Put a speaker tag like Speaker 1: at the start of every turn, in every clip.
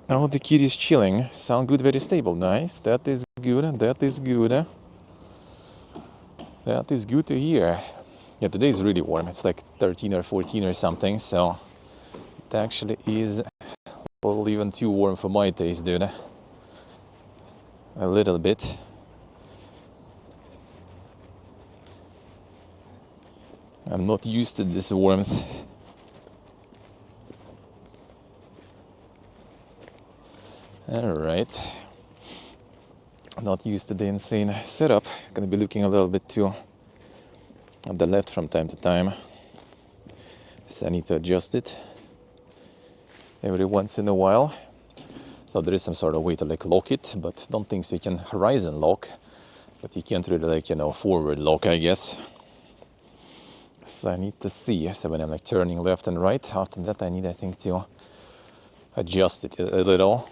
Speaker 1: Oh, the kid is chilling. Sound good, very stable. Nice. That is good. That is good. That is good to hear. Yeah, today is really warm. It's like 13 or 14 or something, so it actually is a little even too warm for my taste, dude. A little bit. I'm not used to this warmth. Alright. Not used to the insane setup. Gonna be looking a little bit too at the left from time to time. So I need to adjust it every once in a while. So there is some sort of way to like lock it, but don't think so you can horizon lock. But you can't really like, forward lock, I guess. So I need to see. So when I'm like turning left and right, after that I think to adjust it a little.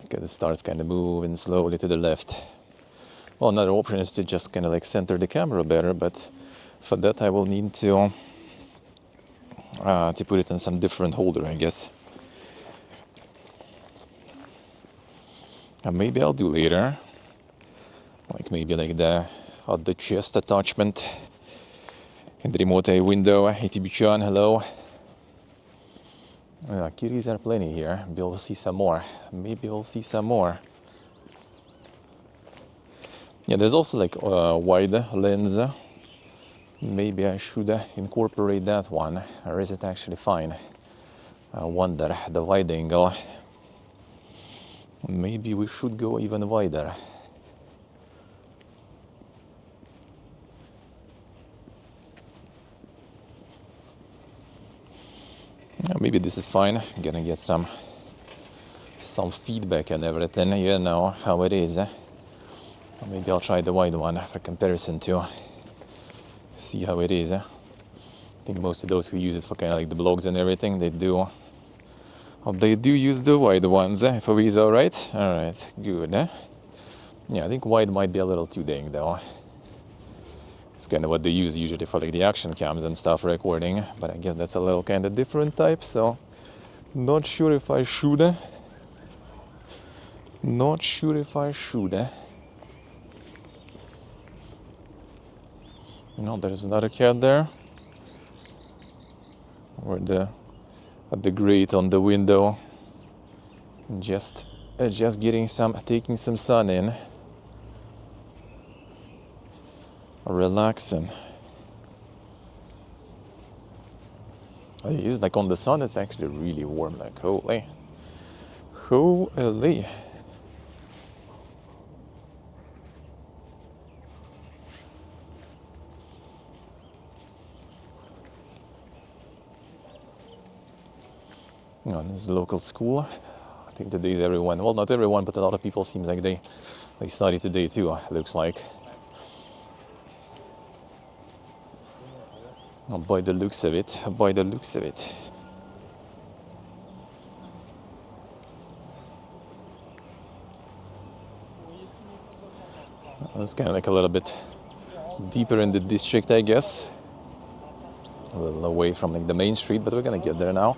Speaker 1: Because it starts kind of moving slowly to the left. Well, another option is to just kind of like center the camera better, but for that I will need to put it in some different holder, I guess. And maybe I'll do later. Like maybe like the chest attachment in the remote eye window. ATB-chan, hello. Kitties are plenty here. Maybe we'll see some more. Yeah, there's also like a wide lens. Maybe I should incorporate that one. Or is it actually fine? I wonder. The wide angle. Maybe we should go even wider. Maybe this is fine. I'm gonna get some feedback and everything. You know how it is. Maybe I'll try the wide one for comparison to see how it is. I think most of those who use it for kind of like the blogs and everything, they do use the wide ones. For me, is all right. All right, good. Yeah, I think wide might be a little too dang though. It's kind of what they use usually for like the action cams and stuff recording, but I guess that's a little kind of different type, so not sure if I should. No, there's another cat there. Or at the grate on the window. Just taking some sun in. Relaxing. It's like on the sun, it's actually really warm, like holy. This is a local school. I think today's everyone, well, not everyone, but a lot of people seems like they study today too, looks like. By the looks of it. It's kind of like a little bit deeper in the district, I guess. A little away from like the main street, but we're gonna get there now.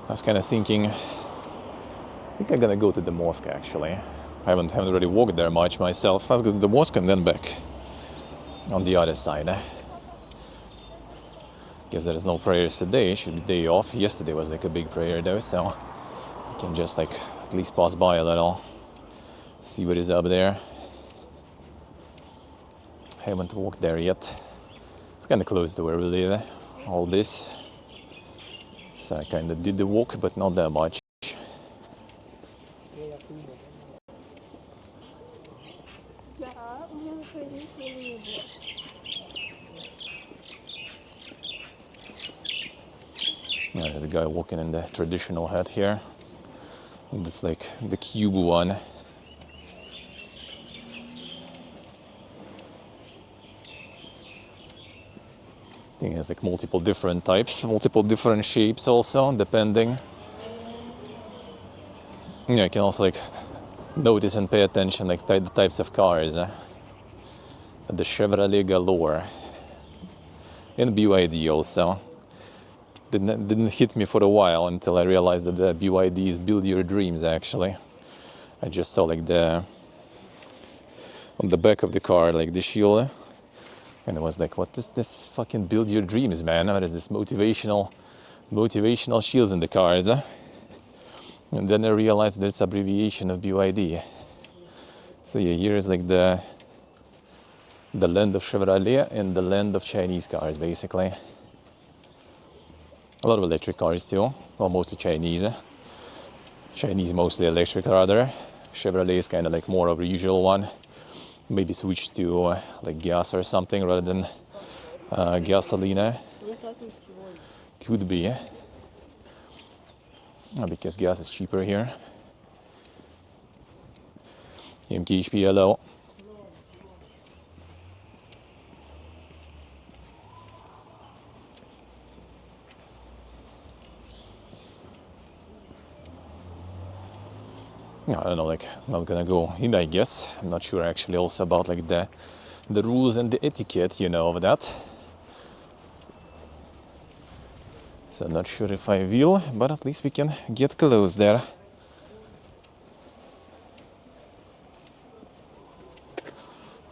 Speaker 1: I was kind of thinking, I think I'm gonna go to the mosque actually. I haven't really walked there much myself. Let's go to the mosque and then back on the other side. Guess there's no prayers today, should be day off. Yesterday was like a big prayer though, so you can just like at least pass by a little, see what is up there. Haven't walked there yet. It's kind of close to where we live, all this. So I kind of did the walk, but not that much. There's a guy walking in the traditional hat here. It's like the cube one. I think it has like multiple different types, multiple different shapes also, depending. Yeah, you can also like notice and pay attention like the types of cars. The Chevrolet Galore. And BYD also. didn't hit me for a while until I realized that the BYD is build your dreams. Actually, I just saw like on the back of the car, like the shield, and I was like, what is this fucking build your dreams, man? What is this motivational shields in the cars? And then I realized that it's abbreviation of BYD. So yeah, here is like the land of Chevrolet and the land of Chinese cars, basically. A lot of electric cars too, well, mostly Chinese. Chinese mostly electric rather. Chevrolet is kind of like more of a usual one. Maybe switch to like gas or something rather than gasoline. Could be. Because gas is cheaper here. MKHP, hello. I don't know, like, not gonna go in, I guess. I'm not sure actually also about like the rules and the etiquette, you know, of that. So I'm not sure if I will, but at least we can get close there.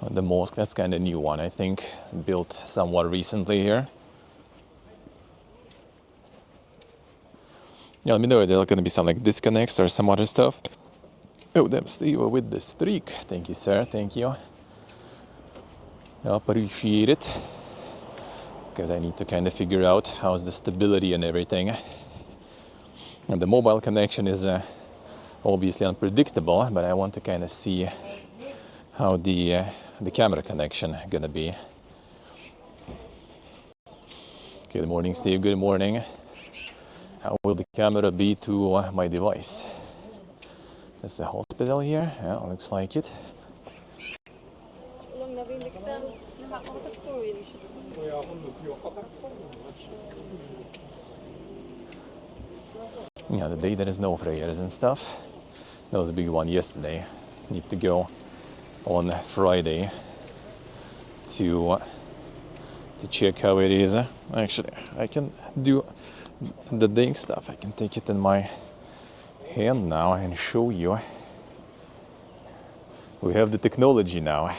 Speaker 1: The mosque, that's kind of new one, I think, built somewhat recently here. Yeah, let me know if there are gonna be some like disconnects or some other stuff. Oh, damn, Steve with the streak. Thank you, sir. Thank you. I appreciate it. Because I need to kind of figure out how's the stability and everything. And the mobile connection is obviously unpredictable, but I want to kind of see how the camera connection gonna be. Good morning, Steve. Good morning. How will the camera be to my device? That's the hospital here. Yeah, looks like it. Yeah, the day there is no prayers and stuff. That was a big one yesterday. Need to go on Friday to check how it is. Actually, I can do the dang stuff. I can take it in my hand now and show you. We have the technology now.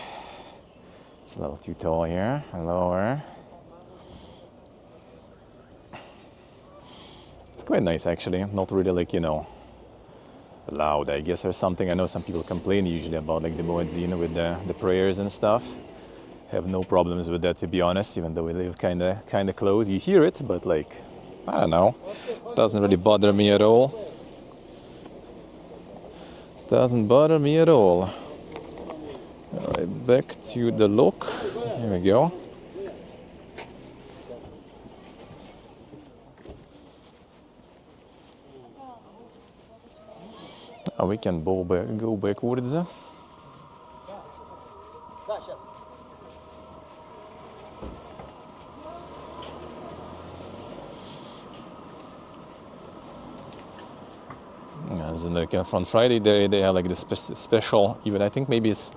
Speaker 1: It's a little too tall here. Lower. It's quite nice actually. Not really like, you know, loud, I guess, or something. I know some people complain usually about like the muezzin with the prayers and stuff. Have no problems with that, to be honest, even though we live kind of close. You hear it, but like, I don't know. Doesn't really bother me at all. Doesn't bother me at all. All right, back to the lock. Here we go. Now we can go backwards. And like on Friday they have like the special event. I think maybe it's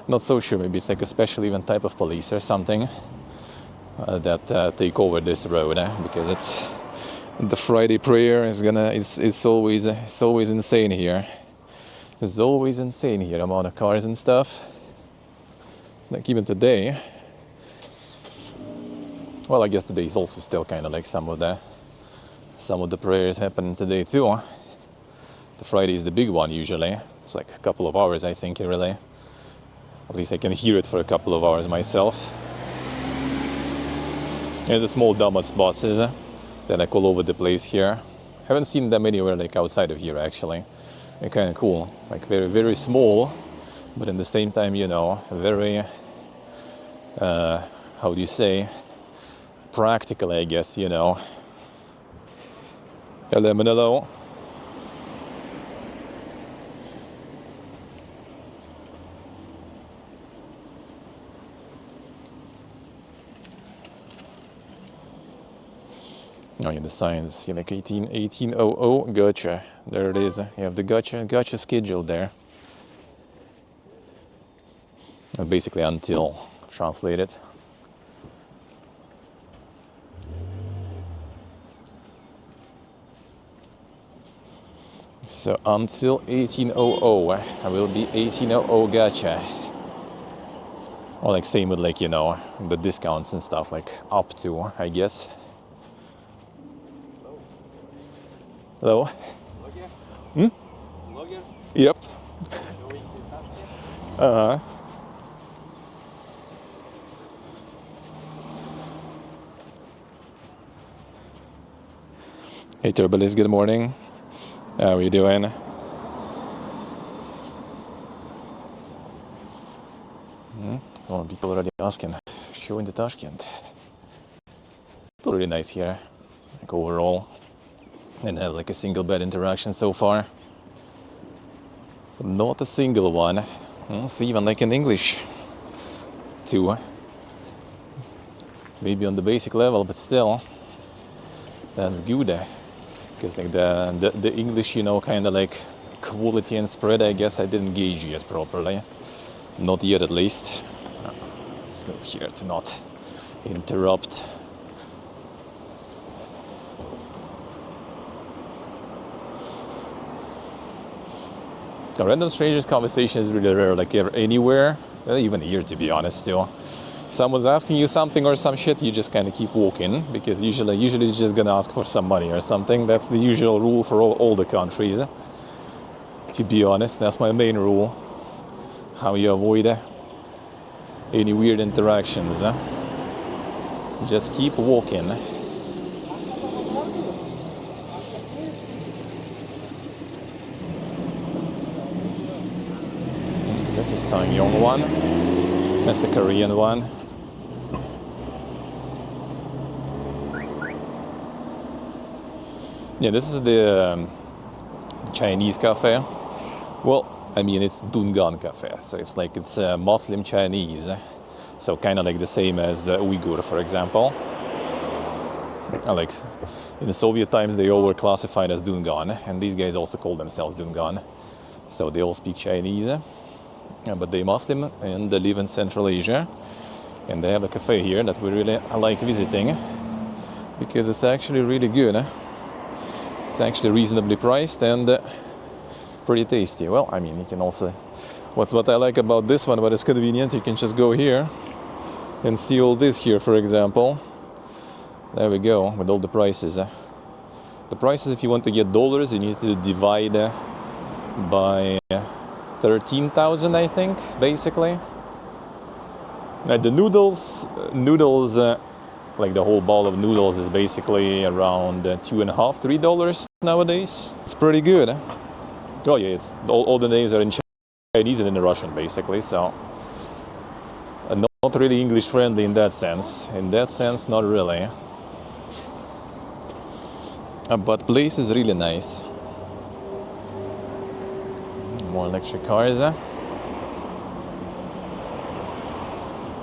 Speaker 1: not so sure. Maybe it's like a special event type of police or something that take over this road because it's the Friday prayer is it's always insane here. It's always insane here, amount of cars and stuff. Like even today. Well, I guess today is also still kind of like some of the prayers happening today too. The Friday is the big one usually. It's like a couple of hours, I think, really. At least I can hear it for a couple of hours myself. And the small Damas buses that are all over the place here. Haven't seen them anywhere like outside of here actually. They're kind of cool. Like very, very small, but in the same time, you know, very, how do you say, practical, I guess, you know. Hello. Oh, yeah, the signs, like 1800, gotcha. There it is. You have the gotcha schedule there. Basically until translated. So until 1800, I will be 1800 gacha. Or like same with like, you know, the discounts and stuff, like up to, I guess. Hello? Hmm? Yep. Uh-huh. Hey Turbilis, good morning. How are you doing? A lot of people already asking, show in the Tashkent. People really nice here, like overall. Didn't have like a single bad interaction so far. Not a single one. It's even like in English too. Maybe on the basic level, but still, that's good. Because like the English, you know, kind of like quality and spread, I guess I didn't gauge yet properly. Not yet, at least. Let's move here to not interrupt. A random strangers conversation is really rare, like anywhere, even here, to be honest. Still, if someone's asking you something or some shit, you just kind of keep walking, because usually it's just gonna ask for some money or something. That's the usual rule for all the countries. To be honest, that's my main rule. How you avoid any weird interactions. Just keep walking. This is Sangyong one. That's the Korean one. Yeah, this is the Chinese cafe. Well, I mean, it's Dungan cafe, so it's like it's Muslim Chinese. So kind of like the same as Uyghur, for example. Like in the Soviet times, they all were classified as Dungan, and these guys also call themselves Dungan. So they all speak Chinese. But they're Muslim and they live in Central Asia, and they have a cafe here that we really like visiting because it's actually really good. It's actually reasonably priced and pretty tasty. Well, I mean, you can also, what I like about this one, but it's convenient, you can just go here and see all this here, for example. There we go, with all the prices. The prices, if you want to get dollars, you need to divide by 13,000, I think, basically. Now the noodles, like the whole bowl of noodles is basically around $2.5, $3 nowadays. It's pretty good. Oh yeah, it's all the names are in Chinese and in Russian, basically. So not really English friendly in that sense. In that sense, not really. But place is really nice. More electric cars.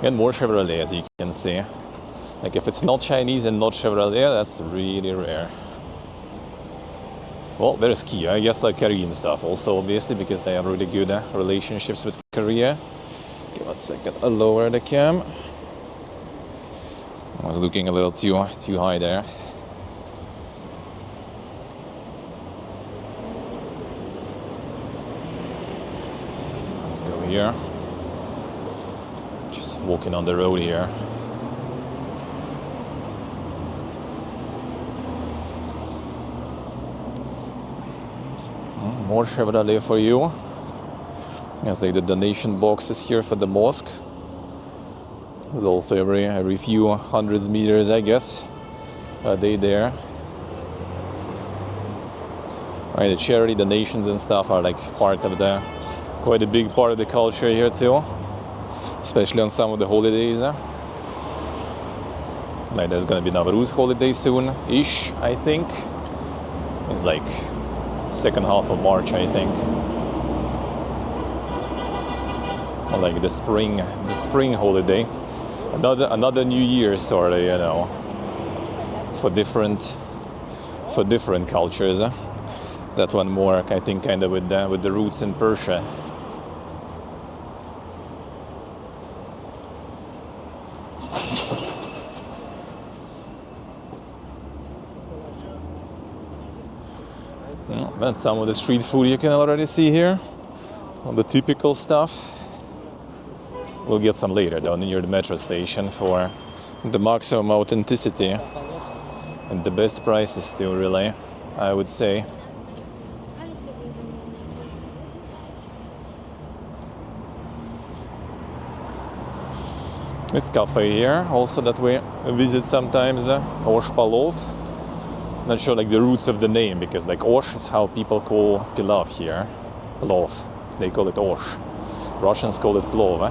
Speaker 1: And more Chevrolet, as you can see. Like if it's not Chinese and not Chevrolet, that's really rare. Well, there's Kia, I guess, like Korean stuff also, obviously, because they have really good relationships with Korea. Give it a second, I'll lower the cam. I was looking a little too high there. Let's go here. Just walking on the road here. More Chevrolet for you. There's like the donation boxes here for the mosque. There's also every few hundreds meters, I guess, they there. Right, the charity donations and stuff are like part of the, quite a big part of the culture here too, especially on some of the holidays. Like there's gonna be Nowruz holiday soon-ish, I think. It's like second half of March, I think. Or like the spring holiday. Another New Year sort of, you know, for different cultures. That one more, I think, kind of with the roots in Persia. Then some of the street food you can already see here. All the typical stuff. We'll get some later down near the metro station for the maximum authenticity and the best prices still, really, I would say. This cafe here, also that we visit sometimes, Osh Palov. Not sure like the roots of the name, because like Osh is how people call pilav here. Plov. They call it Osh. Russians call it plov.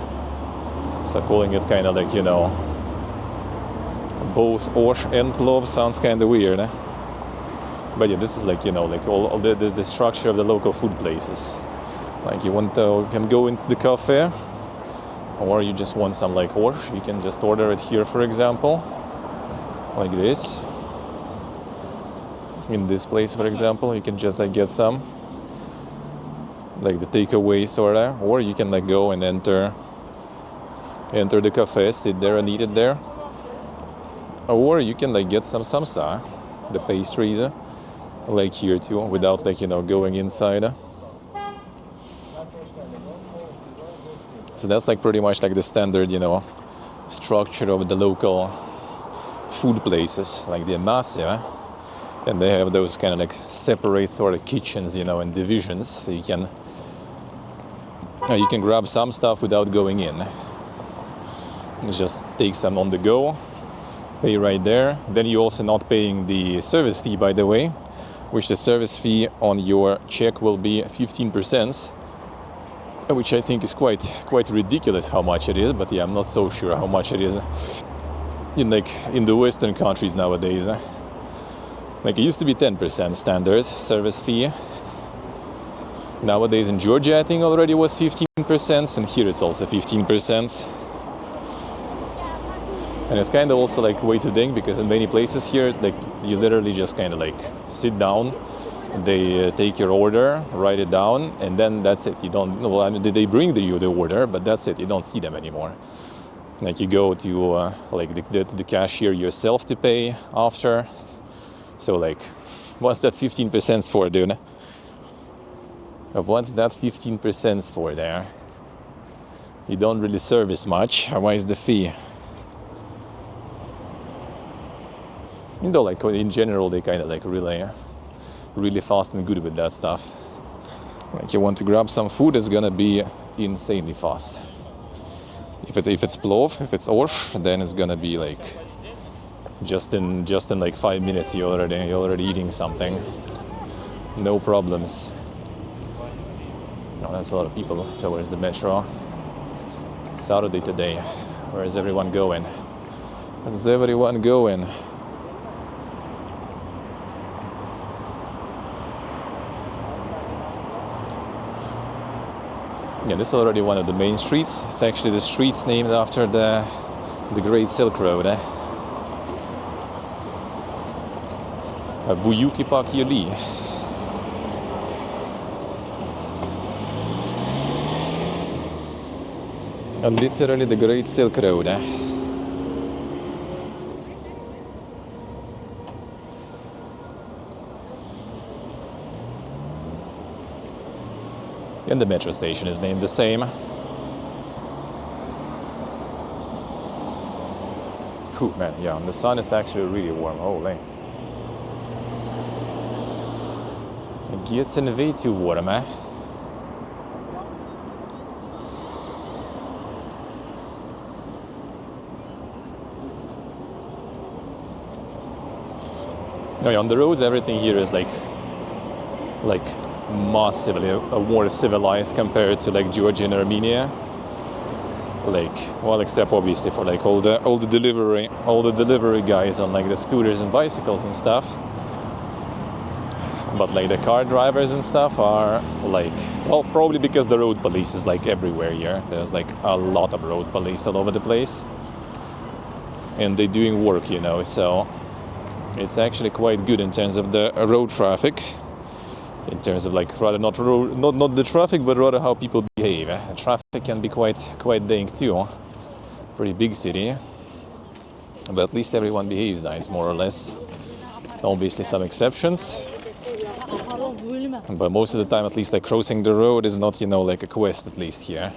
Speaker 1: So calling it kind of like, you know, both Osh and plov sounds kind of weird. But yeah, this is like, you know, like all the structure of the local food places. Like you want to, you can go into the cafe, or you just want some like Osh, you can just order it here, for example, like this. In this place, for example, you can just like get some, like the takeaway sorta, or you can like go and enter the cafe, sit there and eat it there. Or you can like get some samsa, the pastries, like here too, without like, you know, going inside. So that's like pretty much like the standard, you know, structure of the local food places, like the massive. And they have those kind of like separate sort of kitchens, you know, and divisions. So you can grab some stuff without going in. Just take some on the go, pay right there. Then you're also not paying the service fee, by the way, which the service fee on your check will be 15%, which I think is quite ridiculous how much it is. But yeah, I'm not so sure how much it is in the Western countries nowadays. Like it used to be 10% standard service fee. Nowadays in Georgia, I think already was 15%, and here it's also 15%. And it's kind of also like way too dang, because in many places here, like you literally just kind of like sit down, they take your order, write it down, and then that's it. You don't, well, I mean, they bring you the order, but that's it. You don't see them anymore. Like you go to like the cashier yourself to pay after. So like, what's that 15% for, dude? What's that 15% for there? You don't really service much. Why is the fee? You know, like in general, they kind of like really fast and good with that stuff. Like you want to grab some food, it's gonna be insanely fast. If it's plov, if it's Osh, then it's gonna be like just in like 5 minutes you're already eating something. No problems. No, that's a lot of people towards the metro. It's Saturday today. Where is everyone going? Where's everyone going? Yeah, this is already one of the main streets. It's actually the street named after the Great Silk Road. Buyuki Pak Yuli. And literally the Great Silk Road. And the metro station is named the same. Whew, man, yeah, and the sun is actually really warm. Holy. Getting way too warm, eh? No, on the roads, everything here is like massively more civilized compared to like Georgia and Armenia. Like, well, except obviously for like all the delivery guys on like the scooters and bicycles and stuff. But like the car drivers and stuff are like, well, probably because the road police is like everywhere here. There's like a lot of road police all over the place, and they're doing work, you know. So it's actually quite good in terms of the road traffic. In terms of like rather not the traffic, but rather how people behave. Traffic can be quite dang too. Pretty big city, but at least everyone behaves nice, more or less. Obviously some exceptions, But most of the time, at least, like crossing the road is not, you know, like a quest, at least here.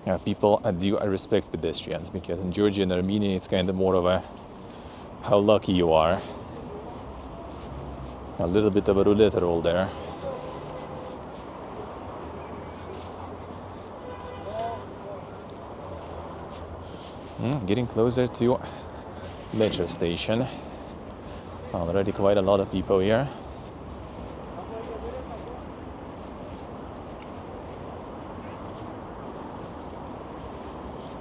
Speaker 1: Yeah, people do respect pedestrians, because in Georgia and Armenia it's kind of more of a how lucky you are. A little bit of a roulette roll there. Getting closer to metro station. Already quite a lot of people here.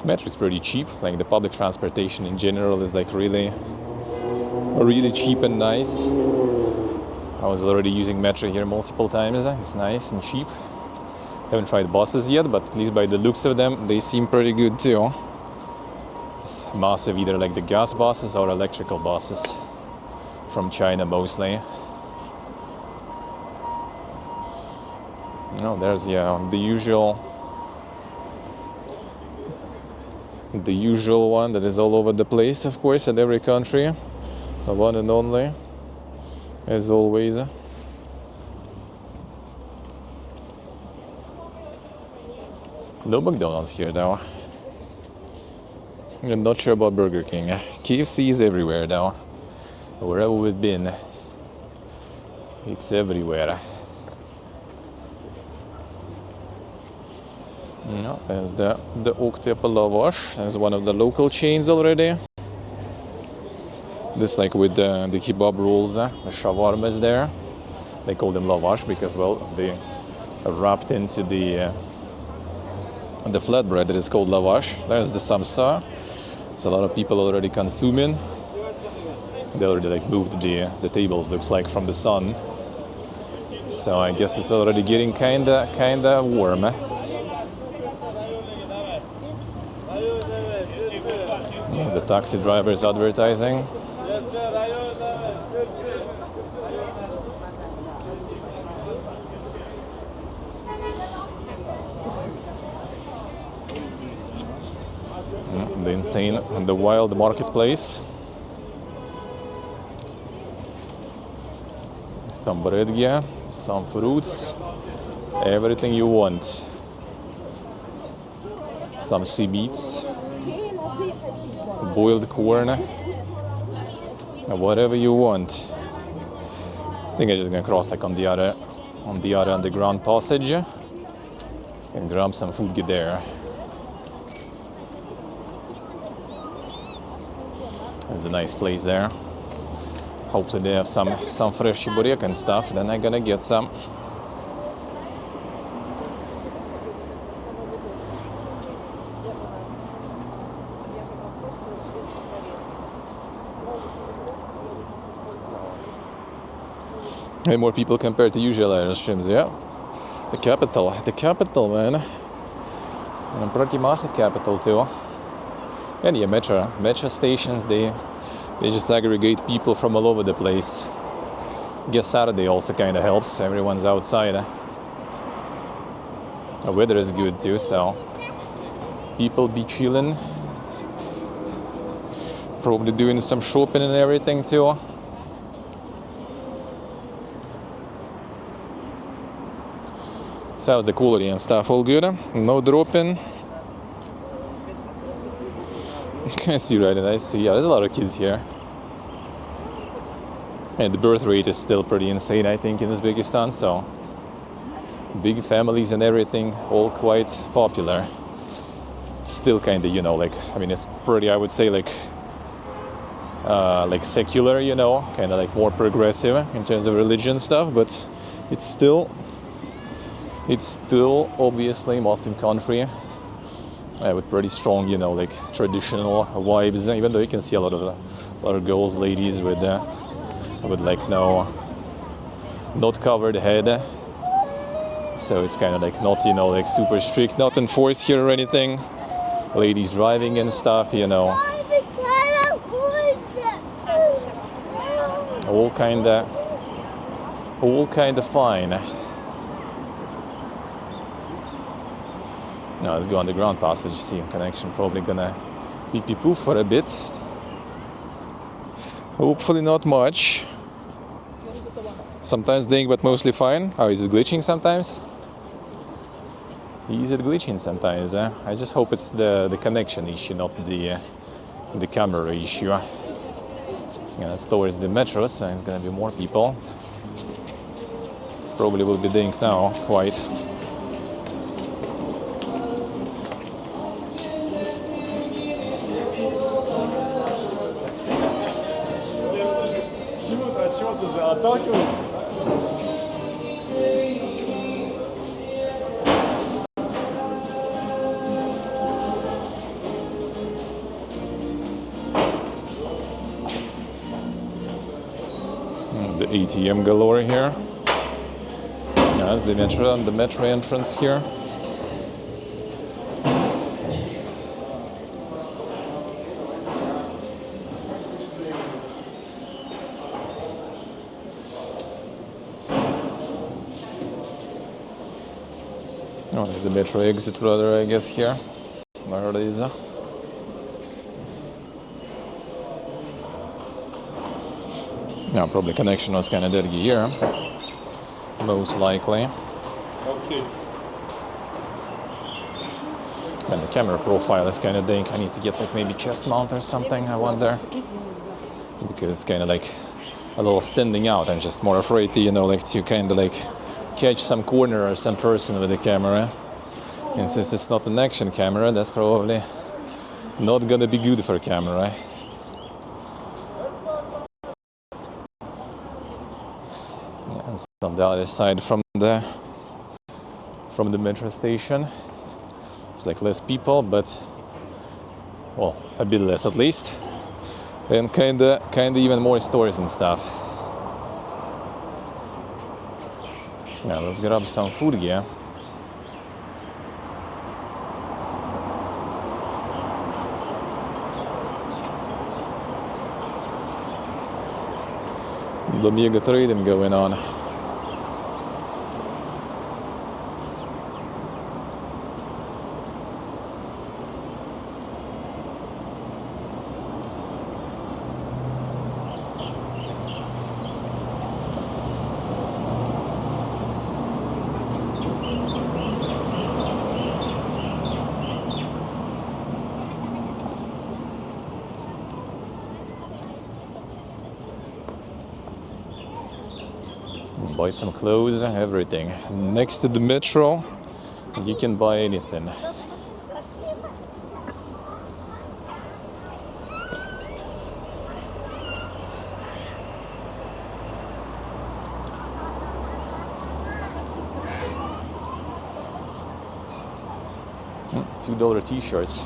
Speaker 1: Metro is pretty cheap. Like the public transportation in general is like really cheap and nice. I was already using metro here multiple times. It's nice and cheap. Haven't tried buses yet, but at least by the looks of them, they seem pretty good too. It's massive, either like the gas buses or electrical buses from China mostly. No, there's the usual one that is all over the place, of course, at every country. The one and only, as always. No McDonald's here though. I'm not sure about Burger King. KFC is everywhere though. Wherever we've been, it's everywhere. No, there's the Oktep Lavash. That's one of the local chains already. This like with the kebab rolls, the shawarmas there. They call them lavash because, well, they are wrapped into the flatbread that is called lavash. There's the samsa. It's a lot of people already consuming. They already like moved the tables, looks like, from the sun. So I guess it's already getting kinda warm. The taxi driver is advertising. The insane and the wild marketplace. Some bread here, some fruits, everything you want. Some sea beets, boiled corn, whatever you want. I think I'm just gonna cross like on the other underground passage and grab some food there. It's a nice place there. Hopefully they have some fresh burek and stuff. Then I'm gonna get some. Hey, more people compared to usual Irish streams, yeah. The capital, man. And a pretty massive capital too. And yeah, metro stations, they just aggregate people from all over the place. I guess Saturday also kind of helps. Everyone's outside. The weather is good too, so people be chilling. Probably doing some shopping and everything too. So how's the quality and stuff? All good? No dropping? I see, right? And I see, yeah, there's a lot of kids here. And the birth rate is still pretty insane, I think, in Uzbekistan. So big families and everything, all quite popular. It's still kind of, you know, like, I mean, it's pretty, I would say, like secular, you know, kind of like more progressive in terms of religion stuff, but it's still obviously Muslim country. With pretty strong, you know, like traditional vibes. Even though you can see a lot of girls, ladies with like not covered head. So it's kind of like not, you know, like super strict, not enforced here or anything. Ladies driving and stuff, you know. All kind of fine. Now let's go underground passage, see connection probably gonna beep poof for a bit. Hopefully not much. Sometimes doing, but mostly fine. Oh, is it glitching sometimes? Is it glitching sometimes? I just hope it's the connection issue, not the camera issue. Yeah, it's towards the metro, so it's gonna be more people. Probably will be doing now quite. The ATM galore here. Yeah, that's the metro entrance here. Oh, the metro exit rather, I guess, here. Where it is. Yeah, probably connection was kind of dirty here. Most likely.
Speaker 2: Okay.
Speaker 1: And the camera profile is kind of dank. I need to get like maybe chest mount or something, I wonder. Because it's kind of like a little standing out. I'm just more afraid to, like to kind of like catch some corner or some person with the camera. And since it's not an action camera, that's probably not gonna be good for camera. Yeah, it's on the other side from the metro station. It's like less people, but well, a bit less at least. And kinda even more stores and stuff. Now let's grab some food here. The mega trading going on. Buy some clothes, everything. Next to the metro, you can buy anything. $2 t-shirts.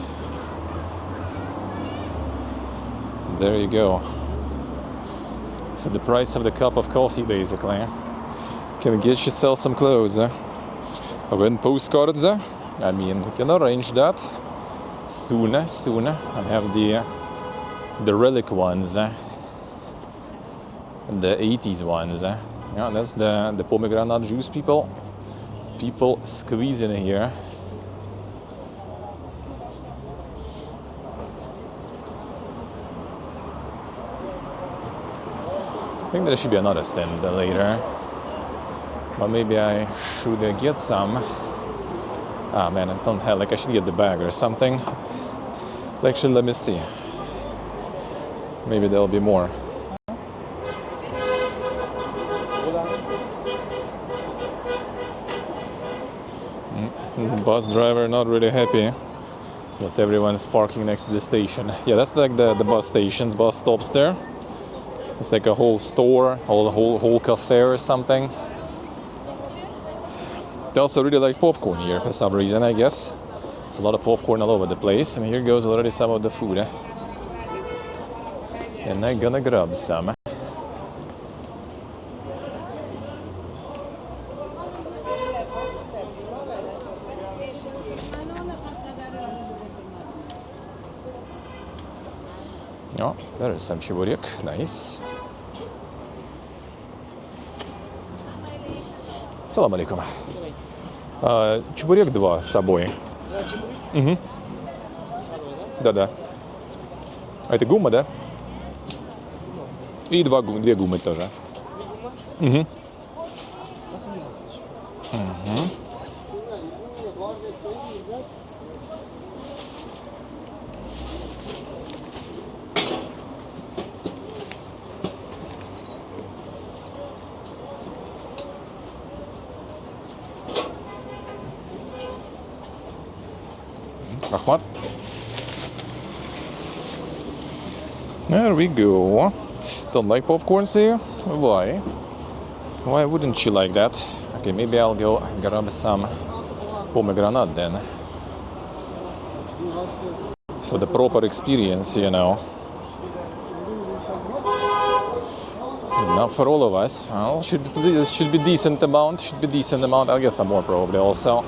Speaker 1: There you go. For the price of the cup of coffee, basically. Can get yourself some clothes. When postcards, I mean, we can arrange that soon. I have the relic ones, the 80s ones. Yeah, that's the pomegranate juice people squeezing here. I think there should be another stand later. But maybe I should get some. Ah man, I don't have, like I should get the bag or something. Actually, let me see. Maybe there'll be more. Bus driver not really happy that everyone's parking next to the station. Yeah, that's like the bus stations, bus stops there. It's like a whole store, whole cafe or something. They also really like popcorn here for some reason, I guess. It's a lot of popcorn all over the place, and here goes already some of the food. And I'm gonna grab some. Oh, there is some чебурек, nice. Салам алейкум. Чебурек 2 с собой. Угу. Да. А это гумма, да? И две гуммы тоже. Угу. Ahmad. There we go. Don't like popcorn, see? Why? Why wouldn't you like that? Okay, maybe I'll go grab some pomegranate then. For the proper experience, you know. Not for all of us. Well, should be decent amount. Should be decent amount. I'll get some more probably also.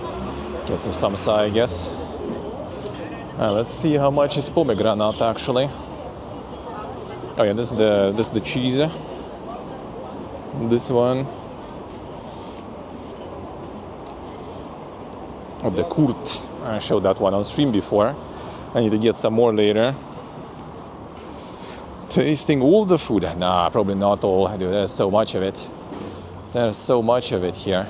Speaker 1: Get some samsa, I guess. Let's see how much is pomegranate actually. Oh yeah, this is the cheese. This one. Oh, the Kurt. I showed that one on stream before. I need to get some more later. Tasting all the food. Nah, probably not all. Dude, there's so much of it. There's so much of it here.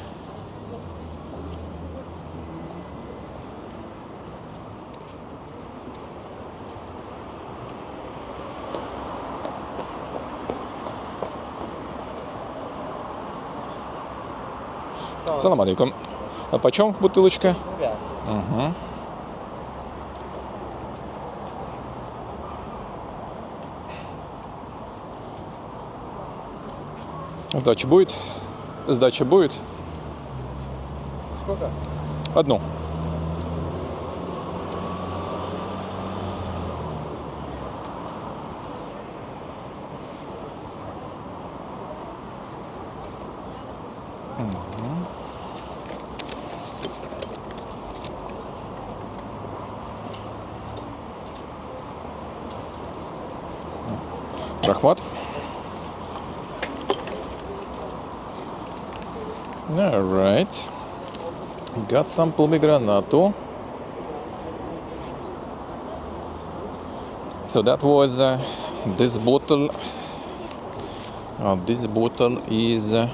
Speaker 1: Салам алейкум. А почем бутылочка?
Speaker 2: 35.
Speaker 1: Угу. Сдача будет? Сдача будет?
Speaker 2: Сколько?
Speaker 1: Одну. Рахмат. All right. Got some pomegranate. So that was this bottle. This bottle is how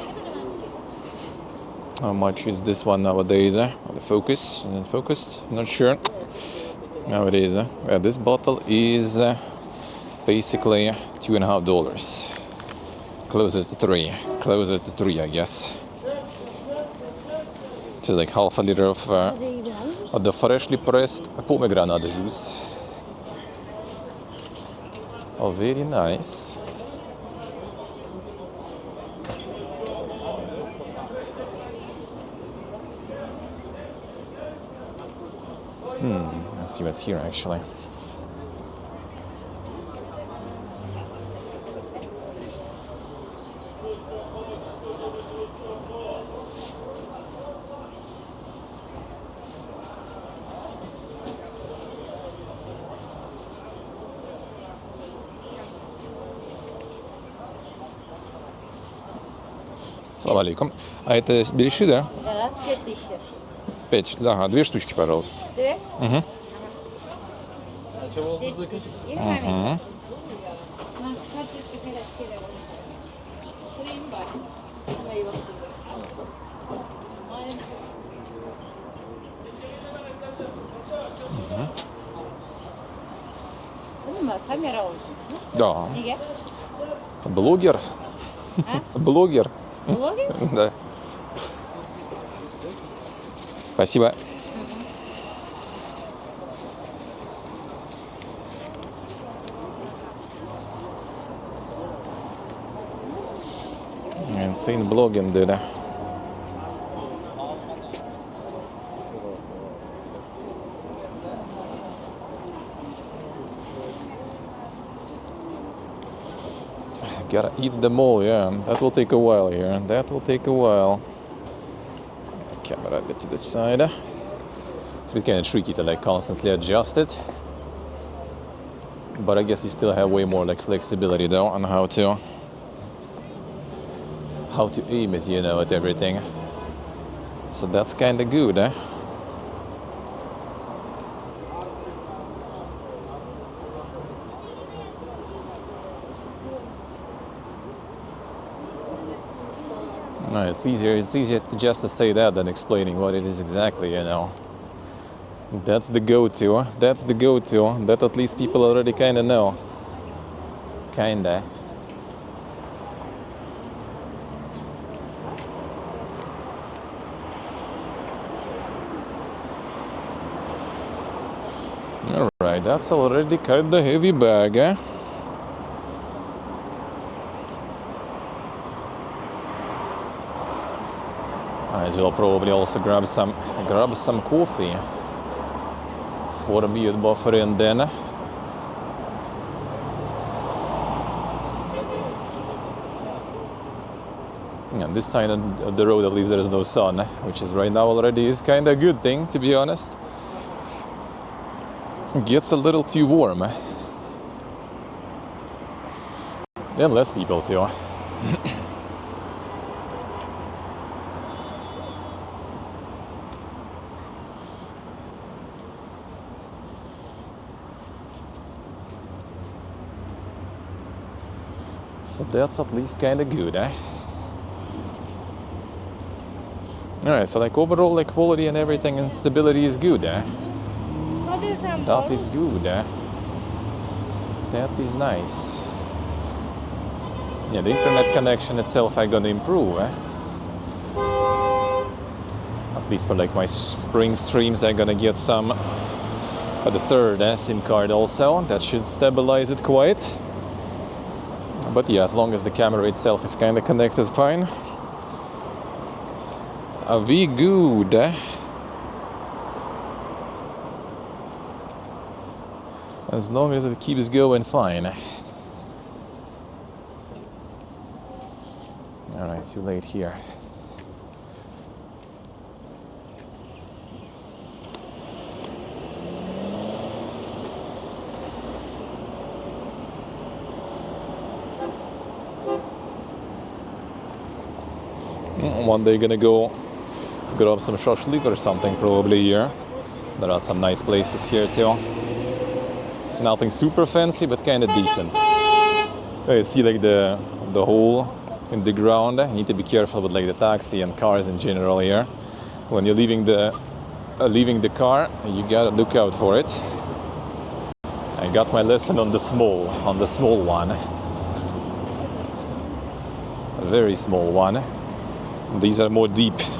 Speaker 1: much is this one nowadays? The focus, focused? Not sure. Nowadays, this bottle is basically $2.50. Closer to three. Closer to three, I guess. It's like half a liter of the freshly pressed pomegranate juice. Oh, very nice. Let's see what's here actually. Салам алейкум. А это беляши, да?
Speaker 3: Да, 5000.
Speaker 1: 5, да, 2 штучки, пожалуйста.
Speaker 3: 2?
Speaker 1: Угу.
Speaker 3: 10 000. Угу. Kamera olsun.
Speaker 1: Да.
Speaker 3: Niye?
Speaker 1: Блогер. Блогер.
Speaker 3: Блогер?
Speaker 1: Да. Спасибо. Insane blogging, dude. Gotta eat them all, yeah. That will take a while here. That will take a while. Camera a bit to the side. It's a bit kind of tricky to like constantly adjust it. But I guess you still have way more like flexibility though on how to aim it, you know, at everything. So that's kind of good, eh? It's easier to just to say that than explaining what it is exactly, you know. That's the go-to. That's the go-to. That at least people already kind of know. Kinda. Alright, that's already kind of heavy bag, eh? Might as well probably also grab some coffee for a mute buffer and then on this side of the road at least there is no sun, which is right now already is kind of a good thing, to be honest. It gets a little too warm. And less people too. So that's at least kind of good, eh? Alright, so like overall, like quality and everything and stability is good, eh? That is good, eh? That is nice. Yeah, the internet connection itself I'm gonna improve, eh? At least for like my spring streams I'm gonna get some the third SIM card also. That should stabilize it quite. But yeah, as long as the camera itself is kind of connected fine. We good, eh? As long as it keeps going fine. Alright, too late here. One day gonna go grab some shashlik or something probably here. There are some nice places here too. Nothing super fancy, but kind of decent. I see like the hole in the ground. You need to be careful with like the taxi and cars in general here. When you're leaving the car, you gotta look out for it. I got my lesson on the small one. A very small one. These are more deep. So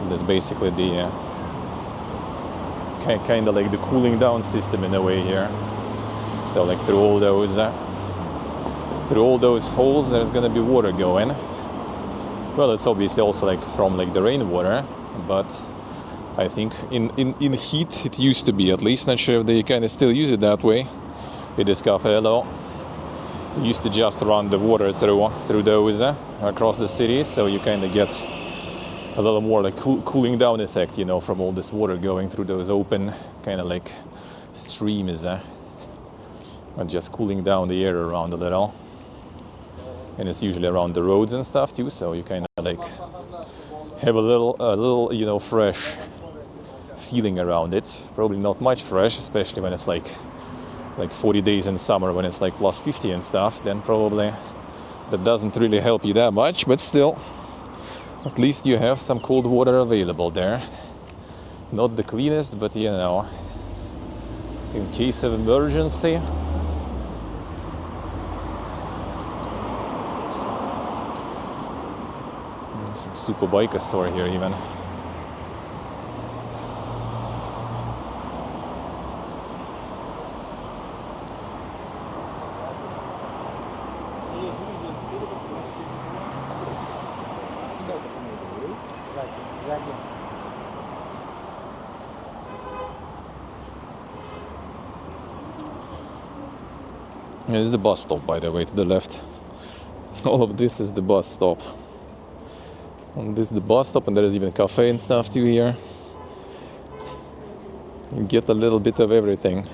Speaker 1: that's basically the kind of like the cooling down system in a way here. So like through all those holes there's gonna be water going. Well, it's obviously also like from like the rainwater, but I think in heat it used to be, at least. Not sure if they kind of still use it that way. It is Cafe Hello. Used to just run the water through those across the city, so you kind of get a little more like cooling down effect, you know, from all this water going through those open kind of like streams, and just cooling down the air around a little. And it's usually around the roads and stuff too, so you kind of like have a little you know, fresh feeling around it. Probably not much fresh, especially when it's like 40 days in summer when it's like plus 50 and stuff. Then probably that doesn't really help you that much, but still, at least you have some cold water available there. Not the cleanest, but you know, in case of emergency. There's a super biker store here even. This is the bus stop, by the way, to the left. All of this is the bus stop. And this is the bus stop, and there is even a cafe and stuff too here. You get a little bit of everything.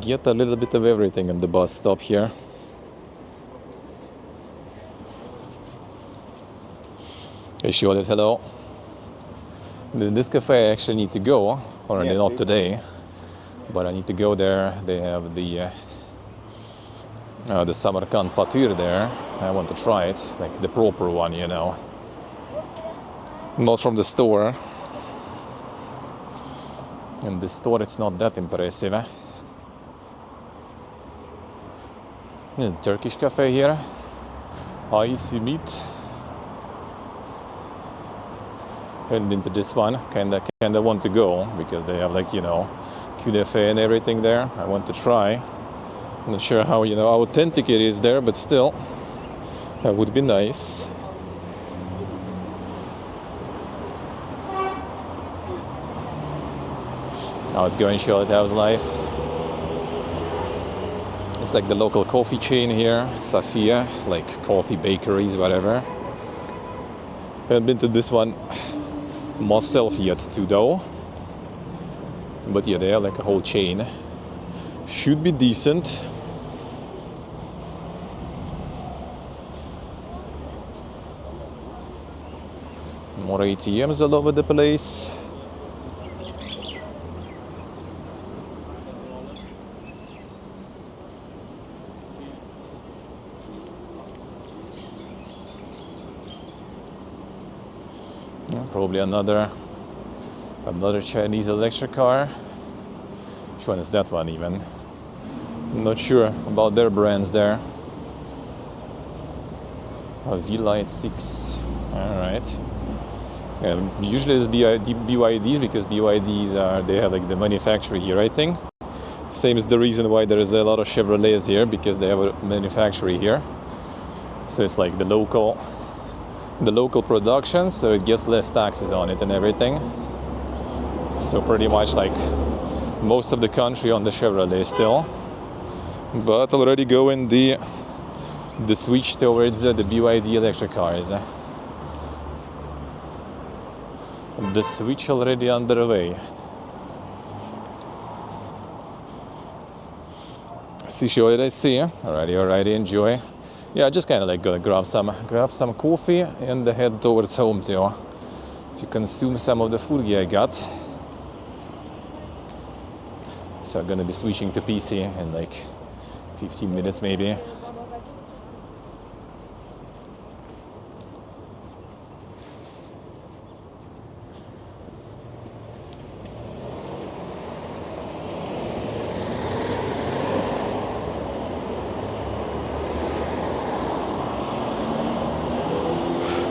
Speaker 1: Get a little bit of everything on the bus stop here. Hey, Charlotte, hello. In this cafe I actually need to go, or not today, but I need to go there. They have the Samarkand Patir there, I want to try it, like the proper one, you know. Not from the store. In the store it's not that impressive. There's a Turkish cafe here. Icy meat. Haven't been to this one. Kinda want to go because they have, like, you know, künefe and everything there. I want to try. I'm not sure how, you know, how authentic it is there, but still, that would be nice. How's going, Charlotte? How's life? It's like the local coffee chain here, Safia, like coffee bakeries, whatever. Haven't been to this one myself yet too, though. But yeah, they have like a whole chain. Should be decent. More ATMs all over the place. Probably another Chinese electric car. Which one is that one even? I'm not sure about their brands there. A V-Lite 6. Alright. Yeah, usually it's BYDs because BYDs they have like the manufacturer here, I think. Same is the reason why there is a lot of Chevrolets here, because they have a manufacturer here. So it's like the local production, so it gets less taxes on it and everything. So pretty much like most of the country on the Chevrolet still, but already going the switch towards the BYD electric cars. The switch already underway. See, what did I see? Alrighty, enjoy. Yeah, just kind of like gonna grab some coffee and head towards home to consume some of the food I got. So I'm gonna be switching to PC in like 15 minutes maybe.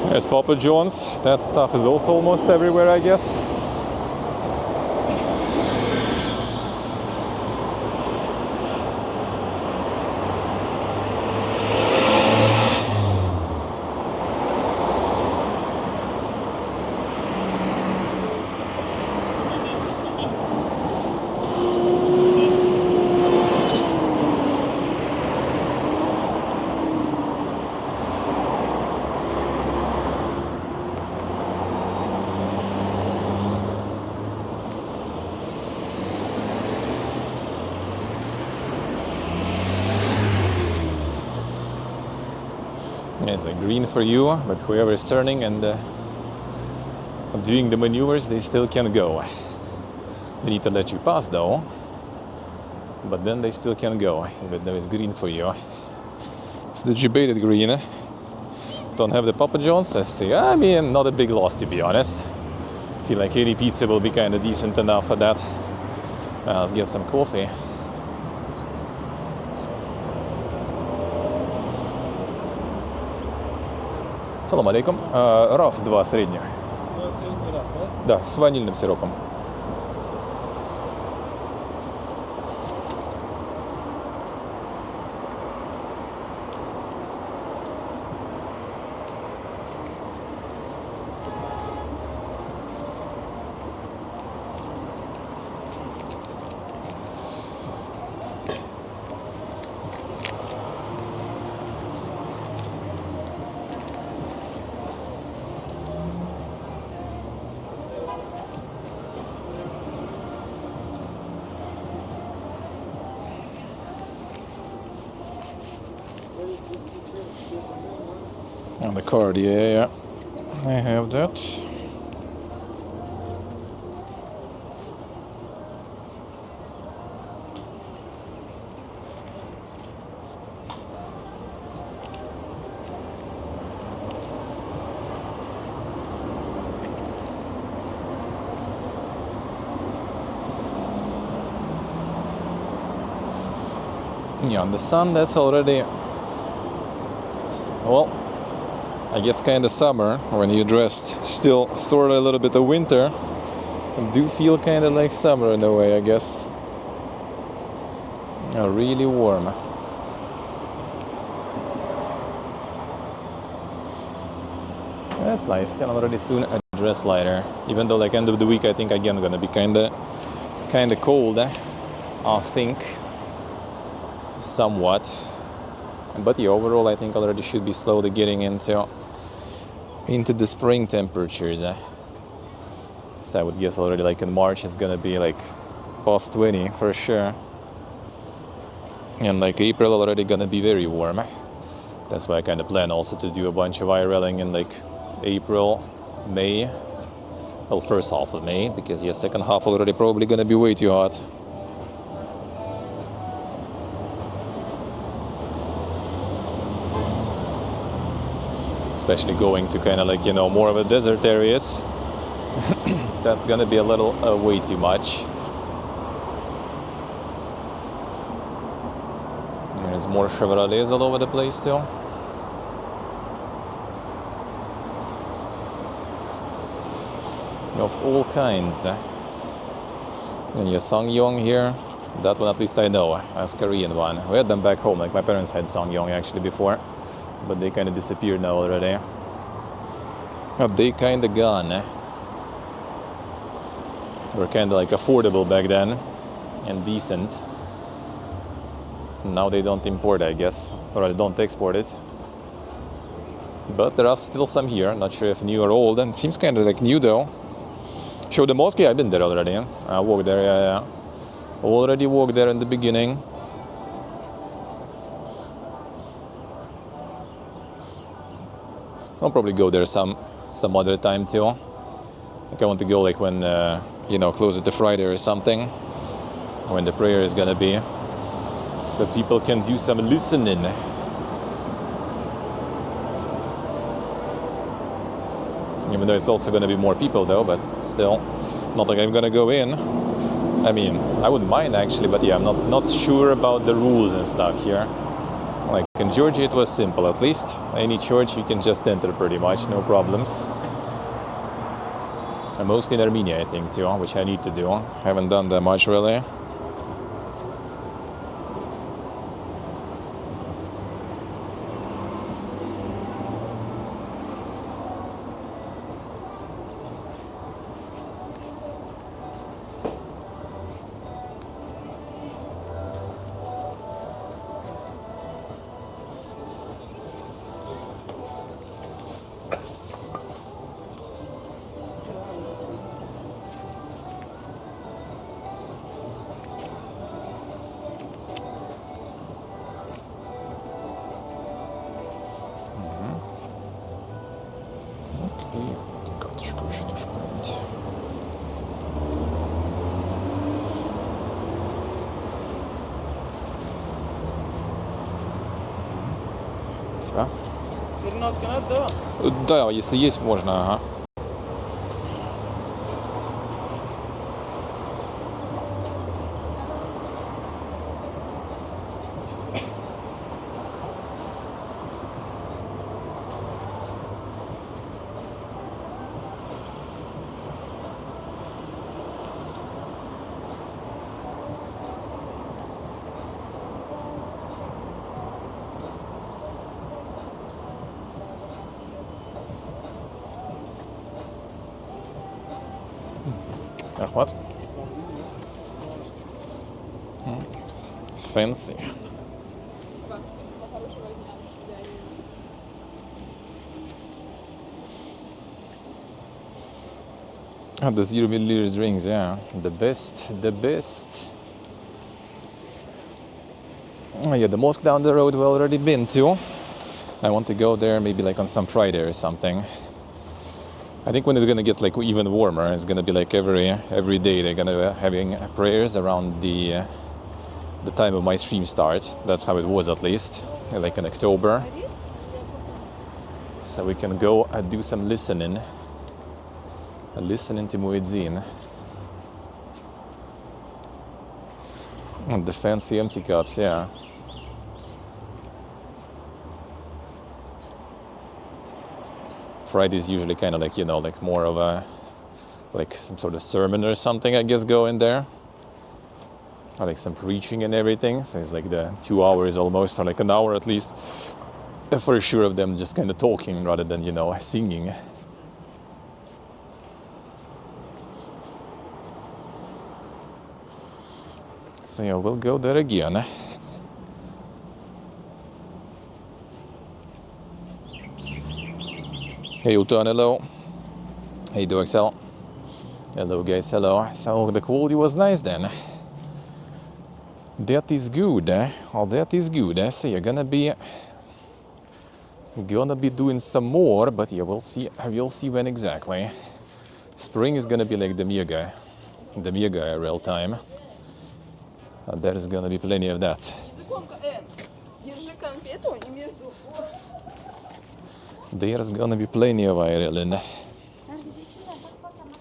Speaker 1: There's Papa John's. That stuff is also almost everywhere, I guess. It's like green for you, but whoever is turning and doing the maneuvers, they still can go. They need to let you pass though, but then they still can go, even though it's green for you. It's the debated green. Don't have the Papa John's. I mean, not a big loss to be honest. Feel like any pizza will be kind of decent enough for that. Let's get some coffee. Салам алейкум. Раф 2 средних.
Speaker 2: 2 средний раф, да?
Speaker 1: Да, с ванильным сиропом. And the card, yeah, I have that. Yeah, and the sun, that's already, well, I guess kind of summer when you're dressed still sort of a little bit of winter. I do feel kind of like summer in a way, I guess. Really warm. That's nice. Can already soon dress lighter. Even though like end of the week, I think again gonna be kind of cold. I think somewhat. But yeah, overall, I think already should be slowly getting into the spring temperatures. So I would guess already like in March it's gonna be like past 20 for sure. And like April already gonna be very warm. That's why I kind of plan also to do a bunch of IRLing in like April, May. Well, first half of May, because yeah, second half already probably gonna be way too hot. Especially going to kind of like, you know, more of a desert areas. That's gonna be a little way too much. There's more Chevrolets all over the place too. Of all kinds. And your Sangyong here, that one at least I know, as Korean one. We had them back home, like my parents had Sangyong actually before, but they kind of disappeared now already. They kind of gone. Were kind of like affordable back then and decent. Now they don't import, I guess, or they don't export it. But there are still some here, not sure if new or old, and it seems kind of like new though. Show the mosque, yeah, I've been there already. I walked there, yeah. Already walked there in the beginning. I'll probably go there some other time too. Like I want to go like when, you know, closer to Friday or something, when the prayer is gonna be, so people can do some listening. Even though it's also going to be more people though, but still, not like I'm going to go in. I mean, I wouldn't mind actually, but yeah, I'm not sure about the rules and stuff here. Like in Georgia it was simple, at least. Any church you can just enter pretty much, no problems. And mostly in Armenia I think too, which I need to do. Haven't done that much really. Карточку еще тоже проверить. Спасибо.
Speaker 2: Переноска надо, да?
Speaker 1: Да, если есть, можно, ага. Ahmad. Fancy. The 0 milliliters drinks, yeah. The best. Oh, yeah, the mosque down the road we've already been to. I want to go there maybe like on some Friday or something. I think when it's gonna get like even warmer, it's gonna be like every day they're gonna be having prayers around the time of my stream start. That's how it was at least, like in October. So we can go and do some listening to Muezzin. And the fancy empty cups, yeah. Friday is usually kind of like, you know, like more of a, like some sort of sermon or something, I guess, go in there. Or like some preaching and everything. So it's like the 2 hours almost, or like an hour at least, for sure of them just kind of talking rather than, you know, singing. So yeah, we'll go there again. Hey Utan, hello. Hey Doxel. Hello guys, hello. So the quality was nice then. That is good, eh? Oh, that is good, eh? So you're gonna be doing some more, but yeah, we'll see when exactly. Spring is gonna be like the mega real time. There is gonna be plenty of that. There's gonna be plenty of Ireland.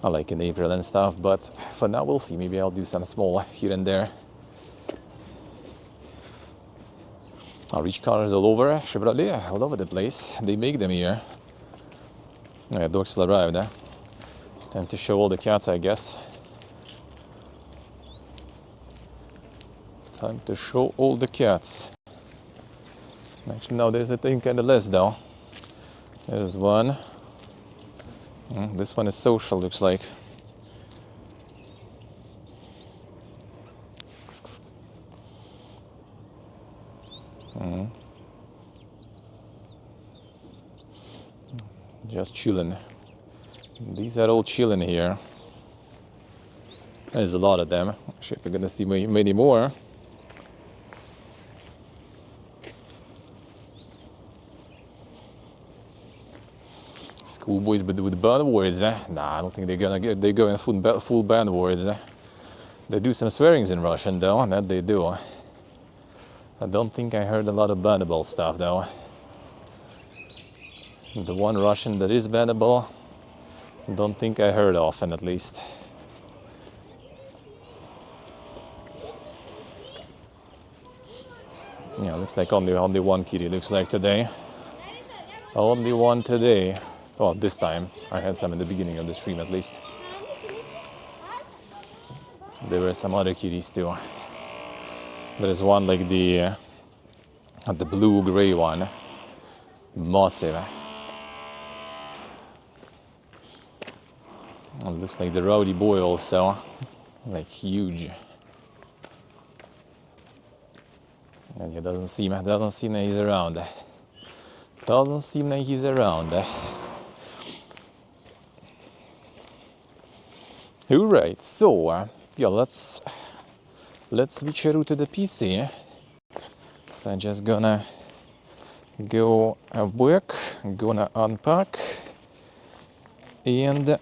Speaker 1: I like in April and stuff, but for now we'll see. Maybe I'll do some small here and there. Rich cars all over, Chevrolet, all over the place. They make them here. Oh, yeah, dogs still arrived, eh? Time to show all the cats, I guess. Time to show all the cats. Actually, no, there's a thing kind of less though. There's one. This one is social, looks like. Just chilling. These are all chilling here. There's a lot of them. Actually, if we're gonna see many more. Schoolboys with band words, eh? Nah, I don't think they go in full band words. Eh? They do some swearings in Russian though, that they do. I don't think I heard a lot of bannable stuff though. The one Russian that is bannable, don't think I heard often at least. Yeah, looks like only one kitty looks like today. Only one today. Well, this time. I had some in the beginning of the stream at least. There were some other kitties too. There is one like the blue-gray one. Massive. It looks like the rowdy boy also. Like huge. And it doesn't seem that he's around. Doesn't seem like he's around. Alright, so yeah, let's switch route to the PC. So I'm just gonna go work, gonna unpack and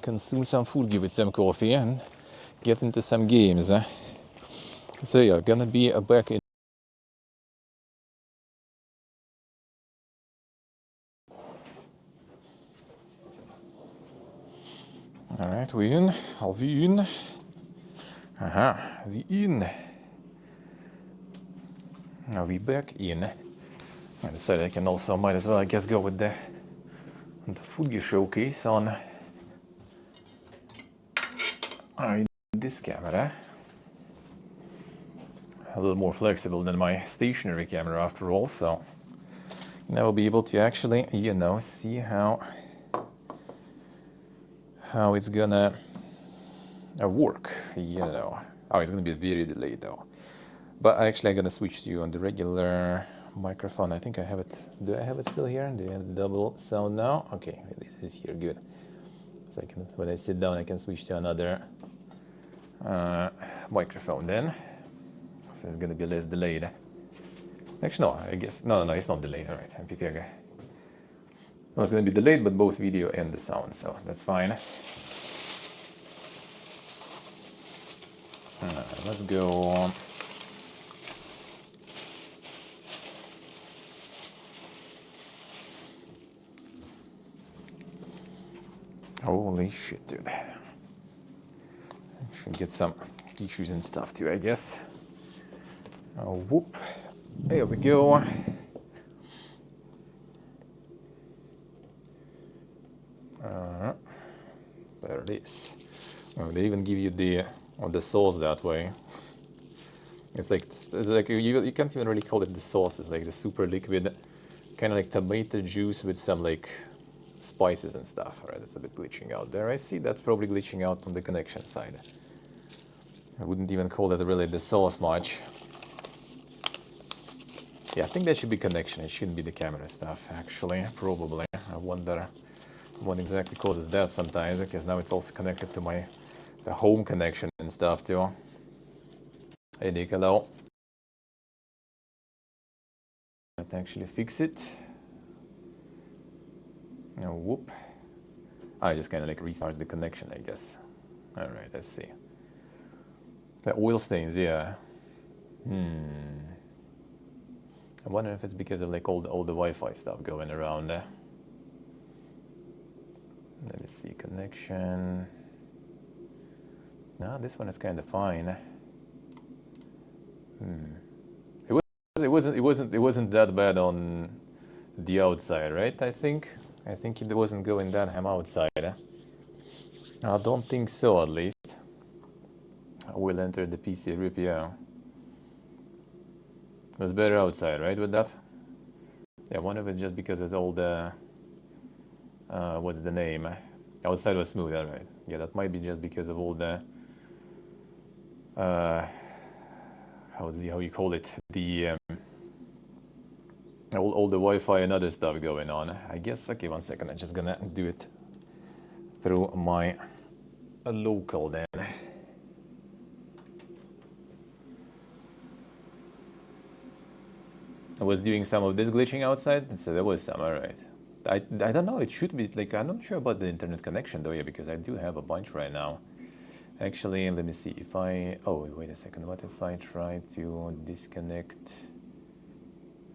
Speaker 1: consume some food, give it some coffee and get into some games. So yeah, gonna be back in. Alright, we're in. Are we in? Aha, we in. Are we back in? I decided I can also, might as well, I guess, go with the food showcase on this camera. A little more flexible than my stationary camera after all, so now we'll be able to actually, you know, see how it's gonna work, you know. Oh, it's gonna be very delayed though. But actually I'm gonna switch to you on the regular microphone. I think I have it. Do I have it still here? Do you have double sound now? Okay, it is here, good. So when I sit down I can switch to another microphone then. So it's gonna be less delayed. Actually no, I guess, no, it's not delayed, alright, I'm PPG. No, it's gonna be delayed, but both video and the sound, so that's fine. Let's go. Holy shit, dude. I should get some tissues and stuff too, I guess. Oh, whoop. There we go. There it is. Oh, they even give you the sauce that way. It's like you can't even really call it the sauce. It's like the super liquid, kind of like tomato juice with some like spices and stuff. All right, it's a bit glitching out there. I see that's probably glitching out on the connection side. I wouldn't even call that really the sauce much. Yeah, I think that should be connection. It shouldn't be the camera stuff, actually, probably. I wonder what exactly causes that sometimes, because now it's also connected to the home connection and stuff too. Hey, Nick, hello. Let's actually fix it. Oh, whoop. I just kind of like restarts the connection, I guess. All right, let's see. The oil stains, yeah. I wonder if it's because of like all the Wi-Fi stuff going around. Let me see, connection. No, this one is kind of fine. It wasn't that bad on the outside, right? I think it wasn't going that ham outside. I don't think so, at least. I will enter the PC rip, yeah. It was better outside, right, with that? Yeah, one of it just because it's all the what's the name? Outside was smooth, all right. Yeah, that might be just because of all the how you call it, the all the Wi-Fi and other stuff going on. I guess. Okay, 1 second. I'm just gonna do it through my local then. I was doing some of this glitching outside, so there was some. All right. I don't know. It should be like, I'm not sure about the internet connection though, yeah, because I do have a bunch right now. Actually, let me see if I. Oh, wait a second. What if I try to disconnect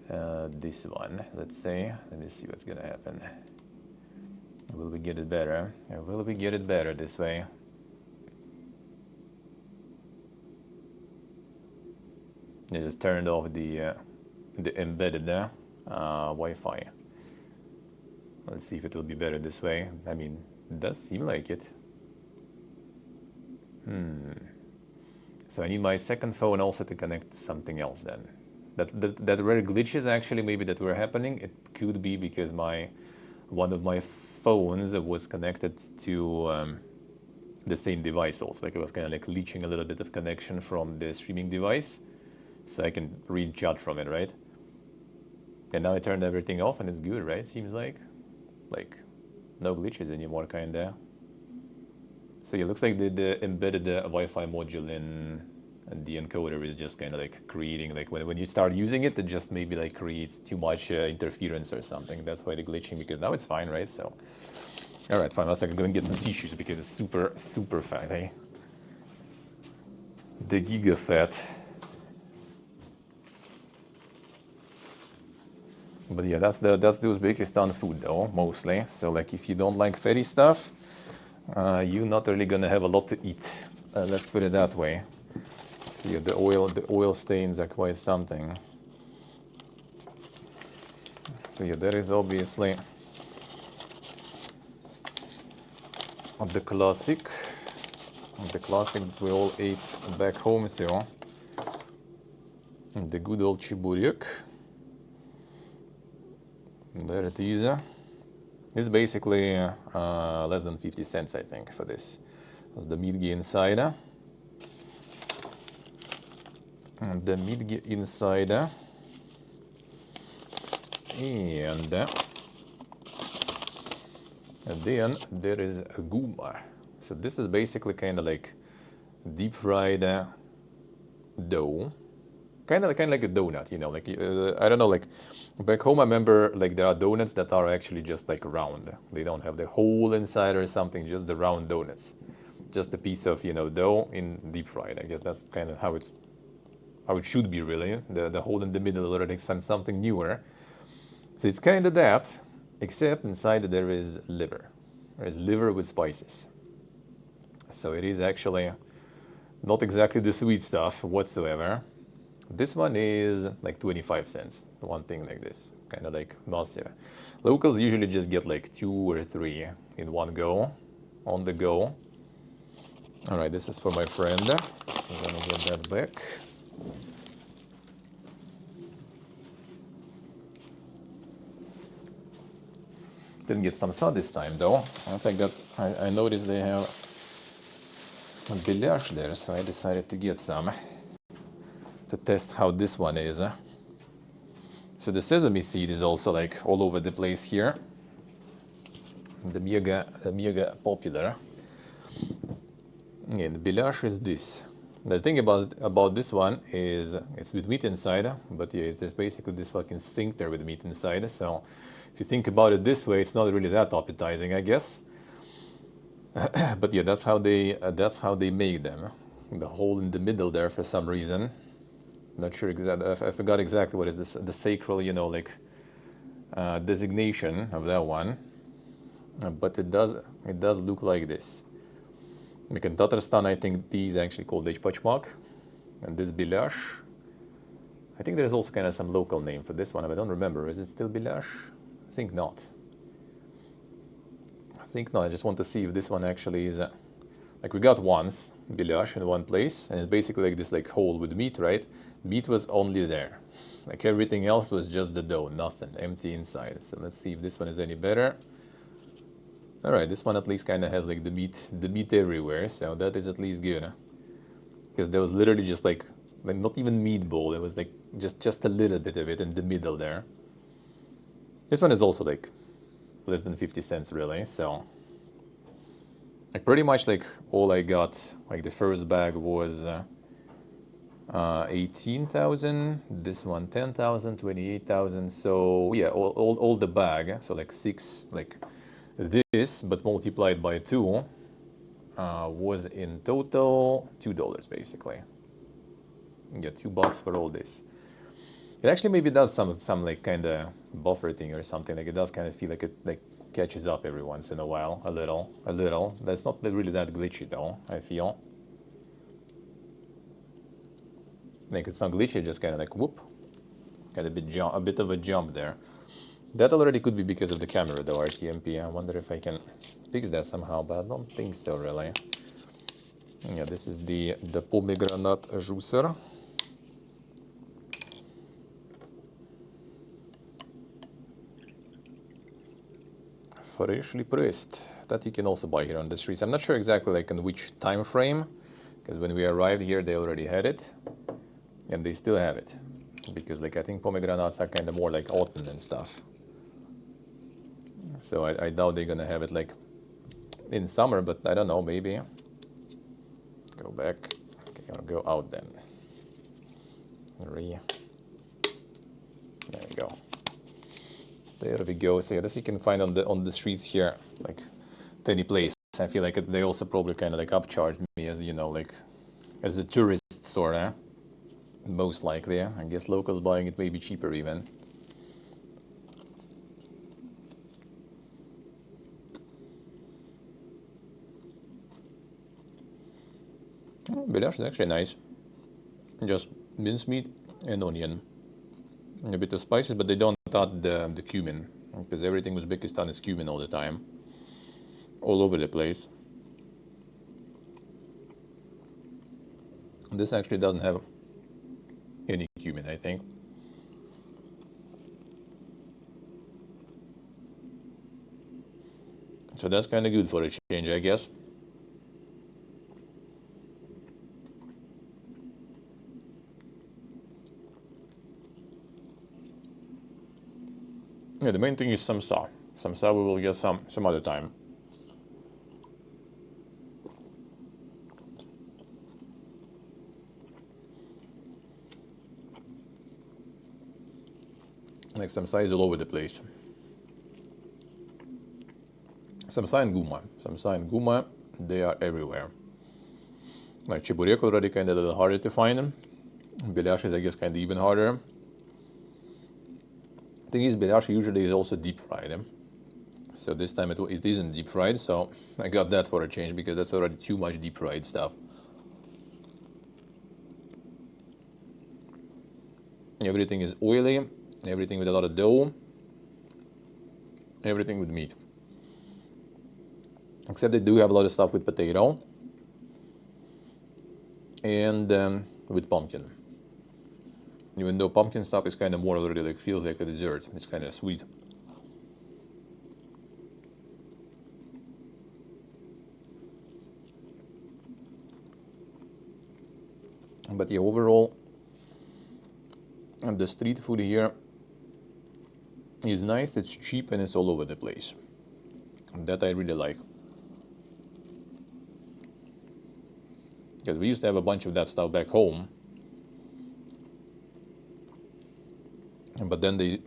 Speaker 1: this one? Let's say. Let me see what's gonna happen. Will we get it better? Will we get it better this way? I just turned off the embedded Wi-Fi. Let's see if it'll be better this way. I mean, it does seem like it. So I need my second phone also to connect to something else then. That rare glitches actually maybe that were happening, it could be because one of my phones was connected to the same device also. Like it was kind of like leeching a little bit of connection from the streaming device. So I can read chat from it, right? And now I turned everything off and it's good, right? Seems like no glitches anymore, kinda. So it looks like the embedded Wi-Fi module in the encoder is just kind of like creating, like when you start using it, it just maybe like creates too much interference or something. That's why the glitching, because now it's fine, right? So, all right, fine. 1 second, I'm gonna get some tissues because it's super, super fat, eh? The giga fat. But yeah, that's the Uzbekistan food though, mostly. So like if you don't like fatty stuff, you're not really gonna have a lot to eat. Let's put it that way. See, the oil stains are quite something. So yeah, there is obviously the classic that we all ate back home too. The good old chiburyk. There it is. It's basically less than 50 cents, I think, for this. That's the midgi inside. And the midgi inside. And then there is a guma. So this is basically kind of like deep fried dough. Kind of like a donut, you know, like, I don't know, like back home I remember like there are donuts that are actually just like round. They don't have the hole inside or something, just the round donuts. Just a piece of, you know, dough in deep fried. I guess that's kind of how it should be really. The hole in the middle already something newer. So it's kind of that, except inside there is liver. There is liver with spices. So it is actually not exactly the sweet stuff whatsoever. This one is like 25 cents, one thing like this. kind of like massive. Locals usually just get like 2 or 3 in one go, on the go. All right, this is for my friend. I'm gonna get that back. Didn't get some sun this time though. I think that I noticed they have a Belash there, so I decided to get some to test how this one is. So the sesame seed is also like all over the place here. The mega popular. And Belash is this. The thing about this one is it's with meat inside, but yeah, it's basically this fucking sphincter with meat inside. So if you think about it this way, it's not really that appetizing, I guess. But yeah, that's how they make them. The hole in the middle there for some reason. Not sure exactly. I forgot exactly what is this, the sacral, you know, like designation of that one. But it does look like this. Like in Tatarstan, I think these actually called Echpachmak, and this Belash. I think there's also kind of some local name for this one, but I don't remember. Is it still Belash? I think not. I think not. I just want to see if this one actually is like we got once Belash in one place, and it's basically like this like hole with meat, right? Meat was only there. Like everything else was just the dough, nothing, empty inside. So let's see if this one is any better. All right, this one at least kind of has like the meat everywhere, so that is at least good. Because there was literally just like not even meatball. It was like just a little bit of it in the middle there. This one is also like less than 50 cents really, so like pretty much like all I got, like the first bag was 18,000, this one 10,000, 28,000. So yeah, all the bag, so like 6, like this, but multiplied by 2, was in total $2 basically. You get $2 for all this. It actually maybe does some like kind of buffer thing or something. Like it does kind of feel like it like catches up every once in a while, a little. That's not really that glitchy though, I feel. Like it's not glitchy, just kind of like whoop, got a bit of a jump there. That already could be because of the camera though, RTMP. I wonder if I can fix that somehow, but I don't think so really. Yeah, this is the pomegranate juicer. Freshly pressed. That you can also buy here on the streets. I'm not sure exactly like in which time frame, because when we arrived here they already had it, and they still have it. Because like I think pomegranates are kind of more like autumn and stuff. So I doubt they're gonna have it like in summer, but I don't know, maybe. Go back. Okay, I'll go out then. There we go. There we go. So yeah, this you can find on the streets here, like any place. I feel like they also probably kind of like upcharge me as, you know, like as a tourist sort of. Most likely, I guess locals buying it may be cheaper even. Oh, Belash is actually nice. Just mincemeat and onion. And a bit of spices, but they don't add the cumin. Because everything Uzbekistan is cumin all the time. All over the place. This actually doesn't have any cumin, I think. So that's kind of good for a change, I guess. Yeah, the main thing is samsa. Samsa we will get some other time. Like samsa is all over the place. Samsa and guma, they are everywhere. Like chiburek already kind of a little harder to find. Belash is I guess kind of even harder. Thing is, Belash usually is also deep fried. So this time it isn't deep fried, so I got that for a change because that's already too much deep fried stuff. Everything is oily, everything with a lot of dough. Everything with meat. Except they do have a lot of stuff with potato and with pumpkin. Even though pumpkin stuff is kind of more already like feels like a dessert. It's kind of sweet. But yeah, overall, the street food here is nice, it's cheap, and it's all over the place. That I really like. Because we used to have a bunch of that stuff back home. But then they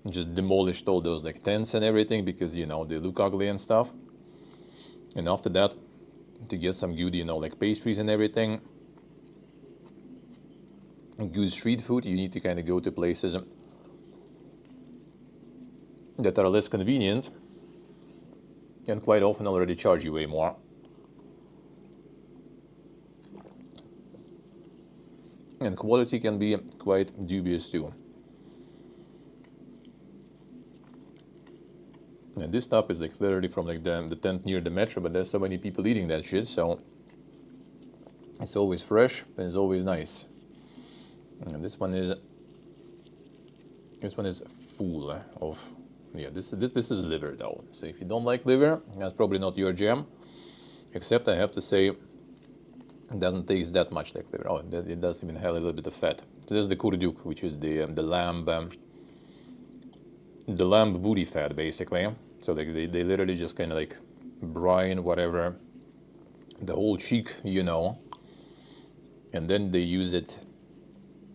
Speaker 1: just demolished all those like tents and everything because, you know, they look ugly and stuff. And after that, to get some good, you know, like pastries and everything, good street food, you need to kind of go to places that are less convenient and quite often already charge you way more. And quality can be quite dubious too. And this stuff is like literally from like the tent near the metro, but there's so many people eating that shit, so it's always fresh and it's always nice. And this one is full of, yeah, this is liver though. So if you don't like liver, that's probably not your jam. Except I have to say, it doesn't taste that much like liver. Oh, it does even have a little bit of fat. So this is the kurduk, which is the lamb booty fat basically. So like they literally just kind of like brine whatever, the whole cheek, you know, and then they use it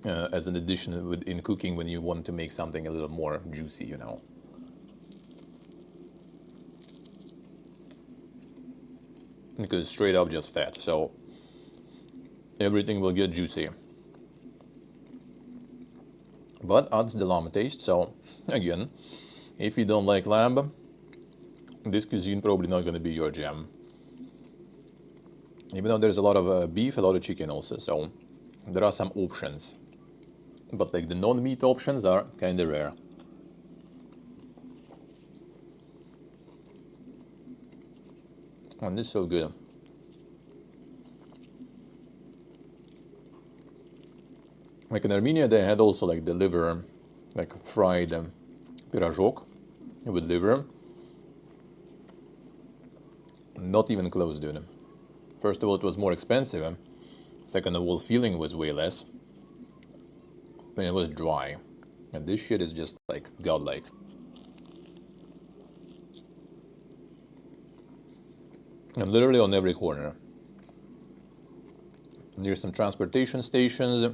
Speaker 1: as an addition in cooking when you want to make something a little more juicy, you know. Because it's straight up just fat, so everything will get juicy. But adds the lamb taste, so again, if you don't like lamb, this cuisine probably not going to be your jam. Even though there's a lot of beef, a lot of chicken also, so there are some options. But like the non-meat options are kind of rare. And this is so good. Like in Armenia, they had also like the liver, like fried pirajok with liver. Not even close, dude. First of all, it was more expensive. Second of all, feeling was way less. And it was dry. And this shit is just like godlike. And literally on every corner. There's some transportation stations.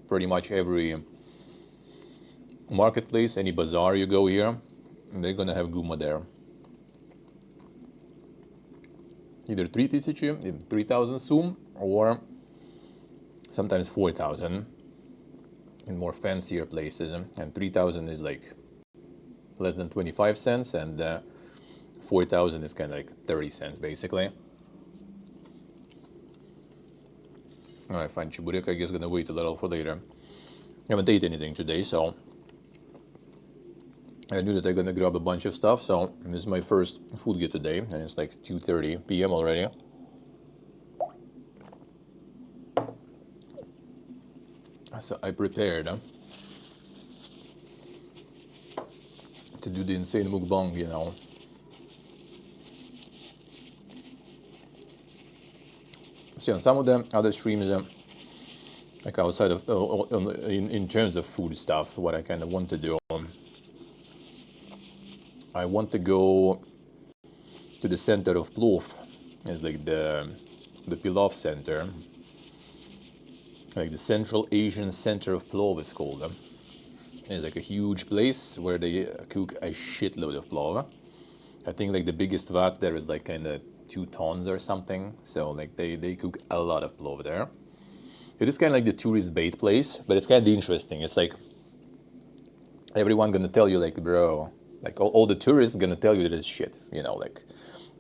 Speaker 1: Pretty much every marketplace, any bazaar you go here, they're gonna have guma there. Either 3,000 sum, or sometimes 4,000 in more fancier places. And 3,000 is like less than 25 cents, and 4,000 is kind of like 30 cents basically. Alright, fine. Chiburek, I guess, gonna wait a little for later. I haven't ate anything today, so I knew that I'm gonna grab a bunch of stuff. So this is my first food get today, and it's like 2:30 p.m. already. So I prepared to do the insane mukbang, you know. See, on some of the other streams, like outside of, in terms of food stuff, what I kind of want to do, I want to go to the center of plov. It's like the pilaf center, like the Central Asian Center of Plov is called. It's like a huge place where they cook a shitload of plov. I think like the biggest vat there is like kind of 2 tons or something. So like they cook a lot of plov there. It is kind of like the tourist bait place, but it's kind of interesting. It's like everyone gonna tell you like, bro, like all the tourists gonna tell you this shit, you know, like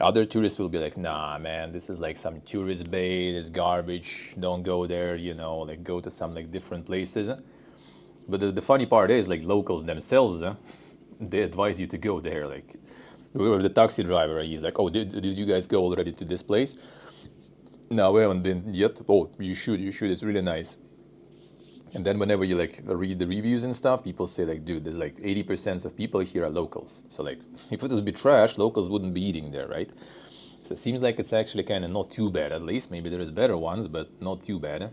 Speaker 1: other tourists will be like, nah, man, this is like some tourist bait, it's garbage, don't go there, you know, like go to some like different places. But the funny part is like locals themselves, they advise you to go there. Like, we were the taxi driver. He's like, "Oh, did you guys go already to this place?" No, we haven't been yet. Oh, you should. It's really nice. And then whenever you like read the reviews and stuff, people say like, dude, there's like 80% of people here are locals. So like, if it would be trash, locals wouldn't be eating there, right? So it seems like it's actually kind of not too bad, at least. Maybe there is better ones, but not too bad.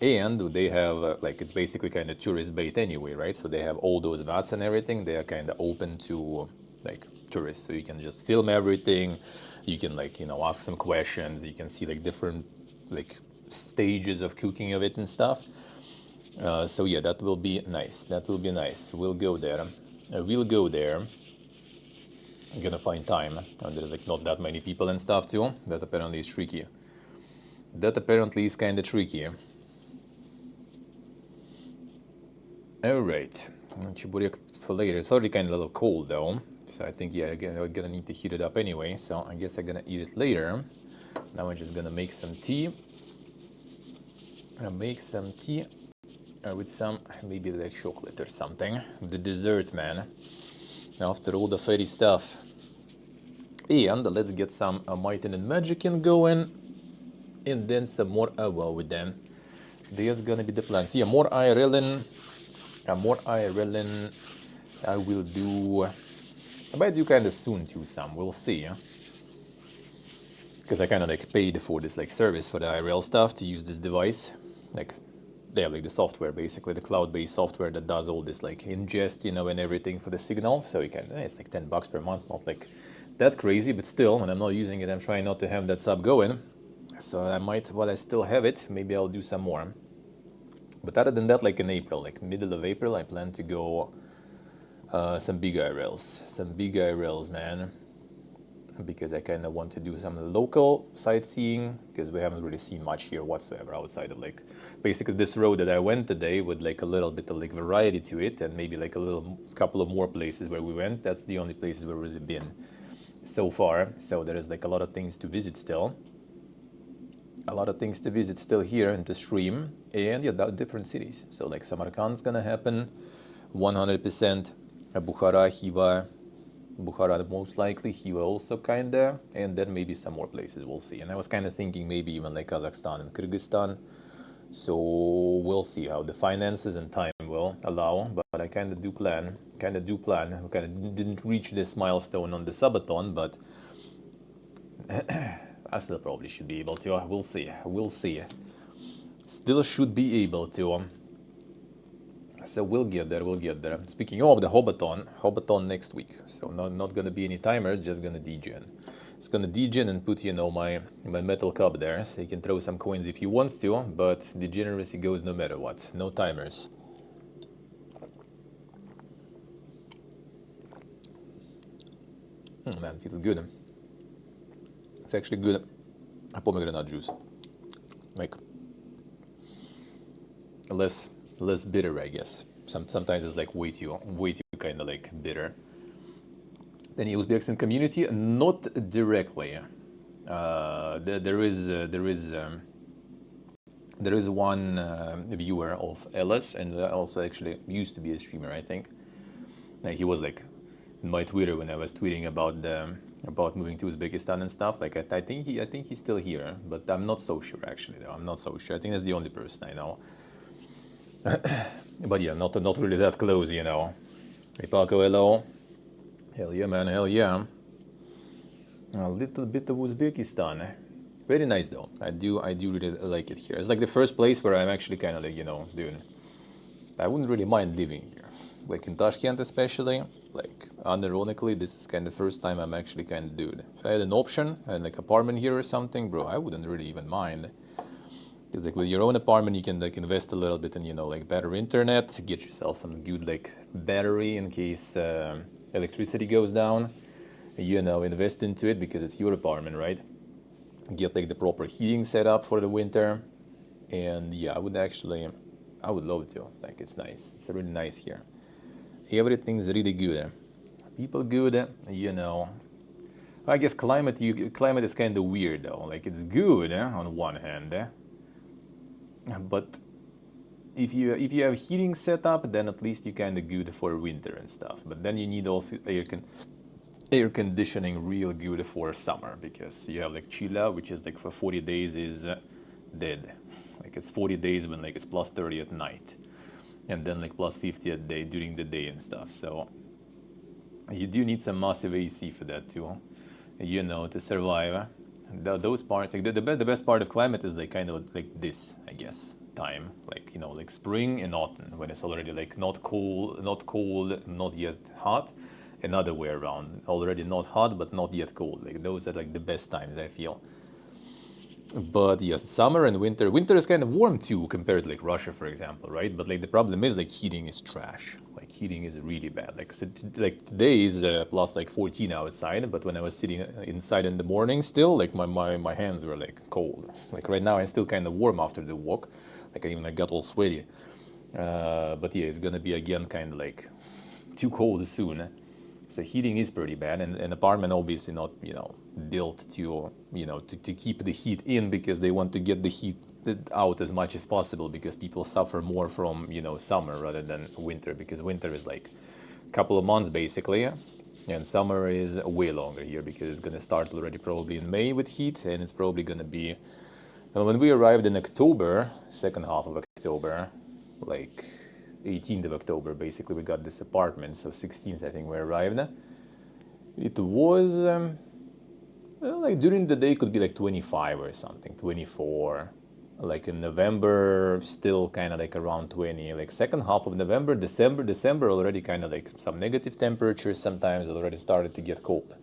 Speaker 1: And they have like, it's basically kind of tourist bait anyway, right? So they have all those vats and everything. They are kind of open to like tourists. So you can just film everything. You can like, you know, ask some questions. You can see like different like stages of cooking of it and stuff. So yeah, that will be nice. That will be nice. We'll go there. We'll go there. I'm gonna find time. And there's like not that many people and stuff too. That apparently is tricky. That apparently is kind of tricky. All right. Chiburek for later. It's already kind of a little cold though. So I think, yeah, again, I'm gonna need to heat it up anyway. So I guess I'm gonna eat it later. Now I'm just gonna make some tea. With some, maybe like chocolate or something. The dessert, man. After all the fairy stuff. And let's get some Might and Magickin going. And then some more Awa with them. There's gonna be the plans. Yeah, more IRLing. More IRLing. I will do. I might do kind of soon too. Some we'll see. Because I kind of like paid for this like service for the IRL stuff to use this device. Like they have like the software, basically the cloud-based software that does all this like ingest, you know, and everything for the signal. So you can, it's like $10 per month, not like that crazy, but still, when I'm not using it, I'm trying not to have that sub going. So I might, while I still have it, maybe I'll do some more. But other than that, like in April, like middle of April, I plan to go some big IRLs, man. Because I kind of want to do some local sightseeing, because we haven't really seen much here whatsoever outside of like basically this road that I went today with like a little bit of like variety to it, and maybe like a little couple of more places where we went. That's the only places we've really been so far. So there is like a lot of things to visit still. Here and to stream, and yeah, different cities. So like Samarkand's gonna happen 100%. Bukhara, Hiva, Bukhara most likely, Hiva also kinda, and then maybe some more places, we'll see. And I was kind of thinking maybe even like Kazakhstan and Kyrgyzstan. So we'll see how the finances and time will allow, but I kind of do plan. We kind of didn't reach this milestone on the subathon, but I still probably should be able to. We'll see. Still should be able to. So we'll get there. Speaking of the Hobbiton next week. So not gonna be any timers, just gonna degen. It's gonna degen and put, you know, my metal cup there, so you can throw some coins if you want to, but degeneracy goes no matter what. No timers. Man, feels good. It's actually good pomegranate juice. Like less bitter, I guess. Sometimes it's like way too kind of like bitter. Then the Uzbekistan community, not directly. There is one viewer of Ellis, and also actually used to be a streamer, I think. Like he was like in my Twitter when I was tweeting about moving to Uzbekistan and stuff. Like I think he's still here, but I'm not so sure actually. Though I'm not so sure. I think that's the only person I know. But yeah, not really that close, you know. Hey Paco, hello. Hell yeah, man, hell yeah. A little bit of Uzbekistan. Very nice though. I do really like it here. It's like the first place where I'm actually kind of like, you know, doing. I wouldn't really mind living here. Like in Tashkent especially, like unironically, this is kind of the first time I'm actually kind of doing it. If I had an option and like apartment here or something, bro, I wouldn't really even mind. Because like with your own apartment, you can like invest a little bit in, you know, like better internet, get yourself some good like battery in case electricity goes down. You know, invest into it because it's your apartment, right? Get like the proper heating set up for the winter. And yeah, I would love to. Like it's nice. It's really nice here. Everything's really good. People good, you know. I guess climate is kind of weird though. Like it's good on one hand, but if you have heating set up, then at least you kind of good for winter and stuff. But then you need also air conditioning real good for summer, because you have like Chile, which is like for 40 days is dead. Like it's 40 days when like it's plus 30 at night, and then like plus 50 a day during the day and stuff. So you do need some massive AC for that too, you know, to survive. Those parts, like the best part of climate is like kind of like this, I guess, time, like, you know, like spring and autumn, when it's already like not cold, not yet hot, and other way around, already not hot but not yet cold. Like those are like the best times, I feel. But yes, summer and winter. Winter is kind of warm too, compared to like Russia, for example, right? But like the problem is like heating is trash. Like heating is really bad. Like so like today is plus like 14 outside, but when I was sitting inside in the morning, still like my hands were like cold. Like right now, I'm still kind of warm after the walk. Like I even like got all sweaty. But yeah, it's gonna be again kind of like too cold soon. So heating is pretty bad, and an apartment obviously not, you know, built to, you know, to keep the heat in, because they want to get the heat out as much as possible, because people suffer more from, you know, summer rather than winter, because winter is like a couple of months basically, and summer is way longer here, because it's going to start already probably in May with heat, and it's probably going to be, well, when we arrived in October, second half of October, like 18th of October, basically, we got this apartment. So 16th, I think, we arrived. It was, well, like during the day, could be like 25 or something, 24. Like in November, still kind of like around 20. Like second half of November, December already kind of like some negative temperatures. Sometimes it already started to get cold.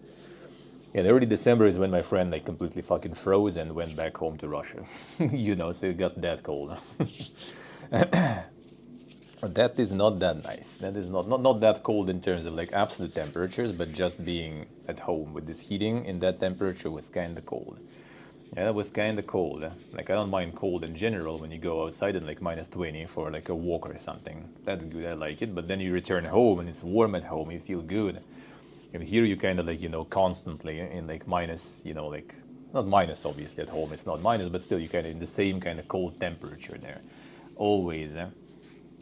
Speaker 1: And early December is when my friend like completely fucking froze and went back home to Russia. You know, so it got that cold. That is not that nice. That is not that cold in terms of like absolute temperatures, but just being at home with this heating in that temperature was kind of cold. Yeah, that was kind of cold. Like I don't mind cold in general when you go outside in like minus 20 for like a walk or something. That's good, I like it. But then you return home and it's warm at home, you feel good. And here you kind of like, you know, constantly in like minus, you know, like not minus obviously at home, it's not minus, but still you kind of in the same kind of cold temperature there. Always.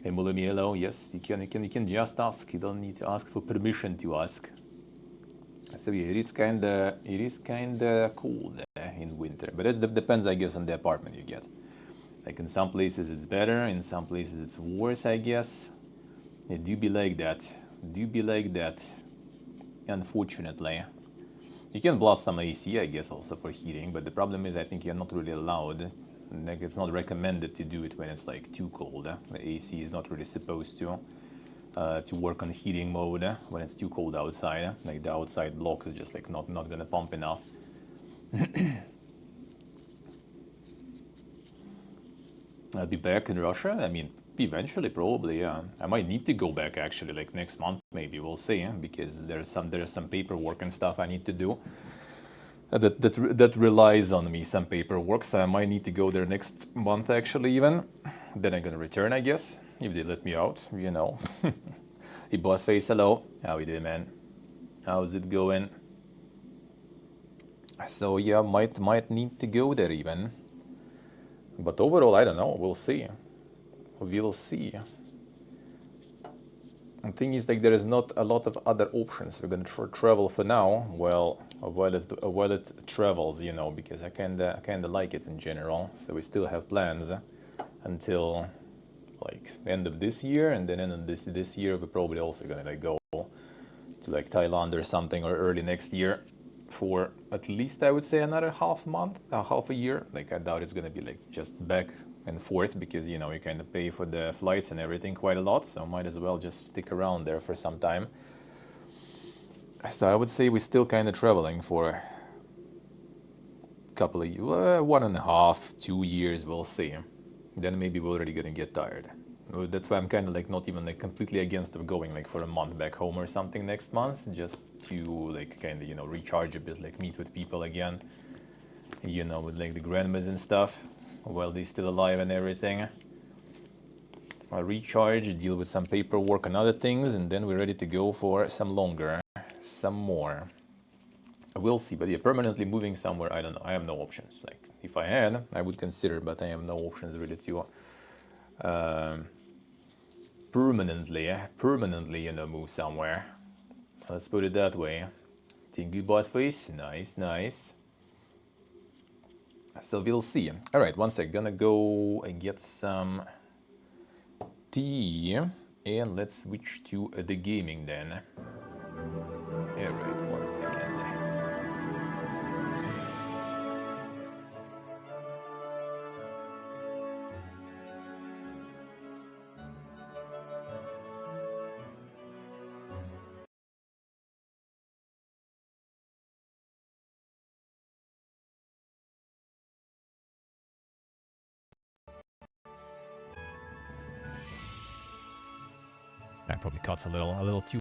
Speaker 1: Hey, Mulumi, hello. Yes, you can just ask. You don't need to ask for permission to ask. So yeah, it is kinda cold in winter, but it depends, I guess, on the apartment you get. Like in some places it's better, in some places it's worse, I guess. It do be like that. Do be like that. Unfortunately, you can blast some AC, I guess, also for heating, but the problem is I think you're not really allowed. Like it's not recommended to do it when it's like too cold. The AC is not really supposed to work on heating mode when it's too cold outside. Like the outside blocks is just like not gonna pump enough. I'll be back in Russia. I mean, eventually, probably. Yeah, I might need to go back actually, like next month, maybe. We'll see, because there's some paperwork and stuff I need to do. That relies on me, some paperwork. So I might need to go there next month actually, even. Then I'm gonna return, I guess, if they let me out. You know. Hey, boss face. Hello. How you doing, man? How's it going? So yeah, might need to go there even. But overall, I don't know. We'll see. We'll see. The thing is, like, there is not a lot of other options. We're gonna travel for now. Well, while it travels, you know, because I kinda like it in general. So we still have plans until like end of this year, and then end of this year we're probably also gonna like go to like Thailand or something, or early next year, for at least I would say another half a year. Like I doubt it's gonna be like just back and forth, because you know you kind of pay for the flights and everything quite a lot, so might as well just stick around there for some time. So I would say we're still kind of traveling for a couple of 1.5, 2 years, we'll see. Then maybe we're already gonna get tired. That's why I'm kind of like not even like completely against of going like for a month back home or something next month, just to like kind of, you know, recharge a bit, like meet with people again, you know, with like the grandmas and stuff while they're still alive and everything. I recharge, deal with some paperwork and other things, and then we're ready to go for some more. We'll see. But yeah, permanently moving somewhere, I don't know. I have no options. Like if I had, I would consider, but I have no options really to permanently, you know, move somewhere. Let's put it that way. Team good boss face, nice. So we'll see. All right, one sec. Gonna go and get some tea, and let's switch to the gaming then. All right, 1 second. That probably cuts a little too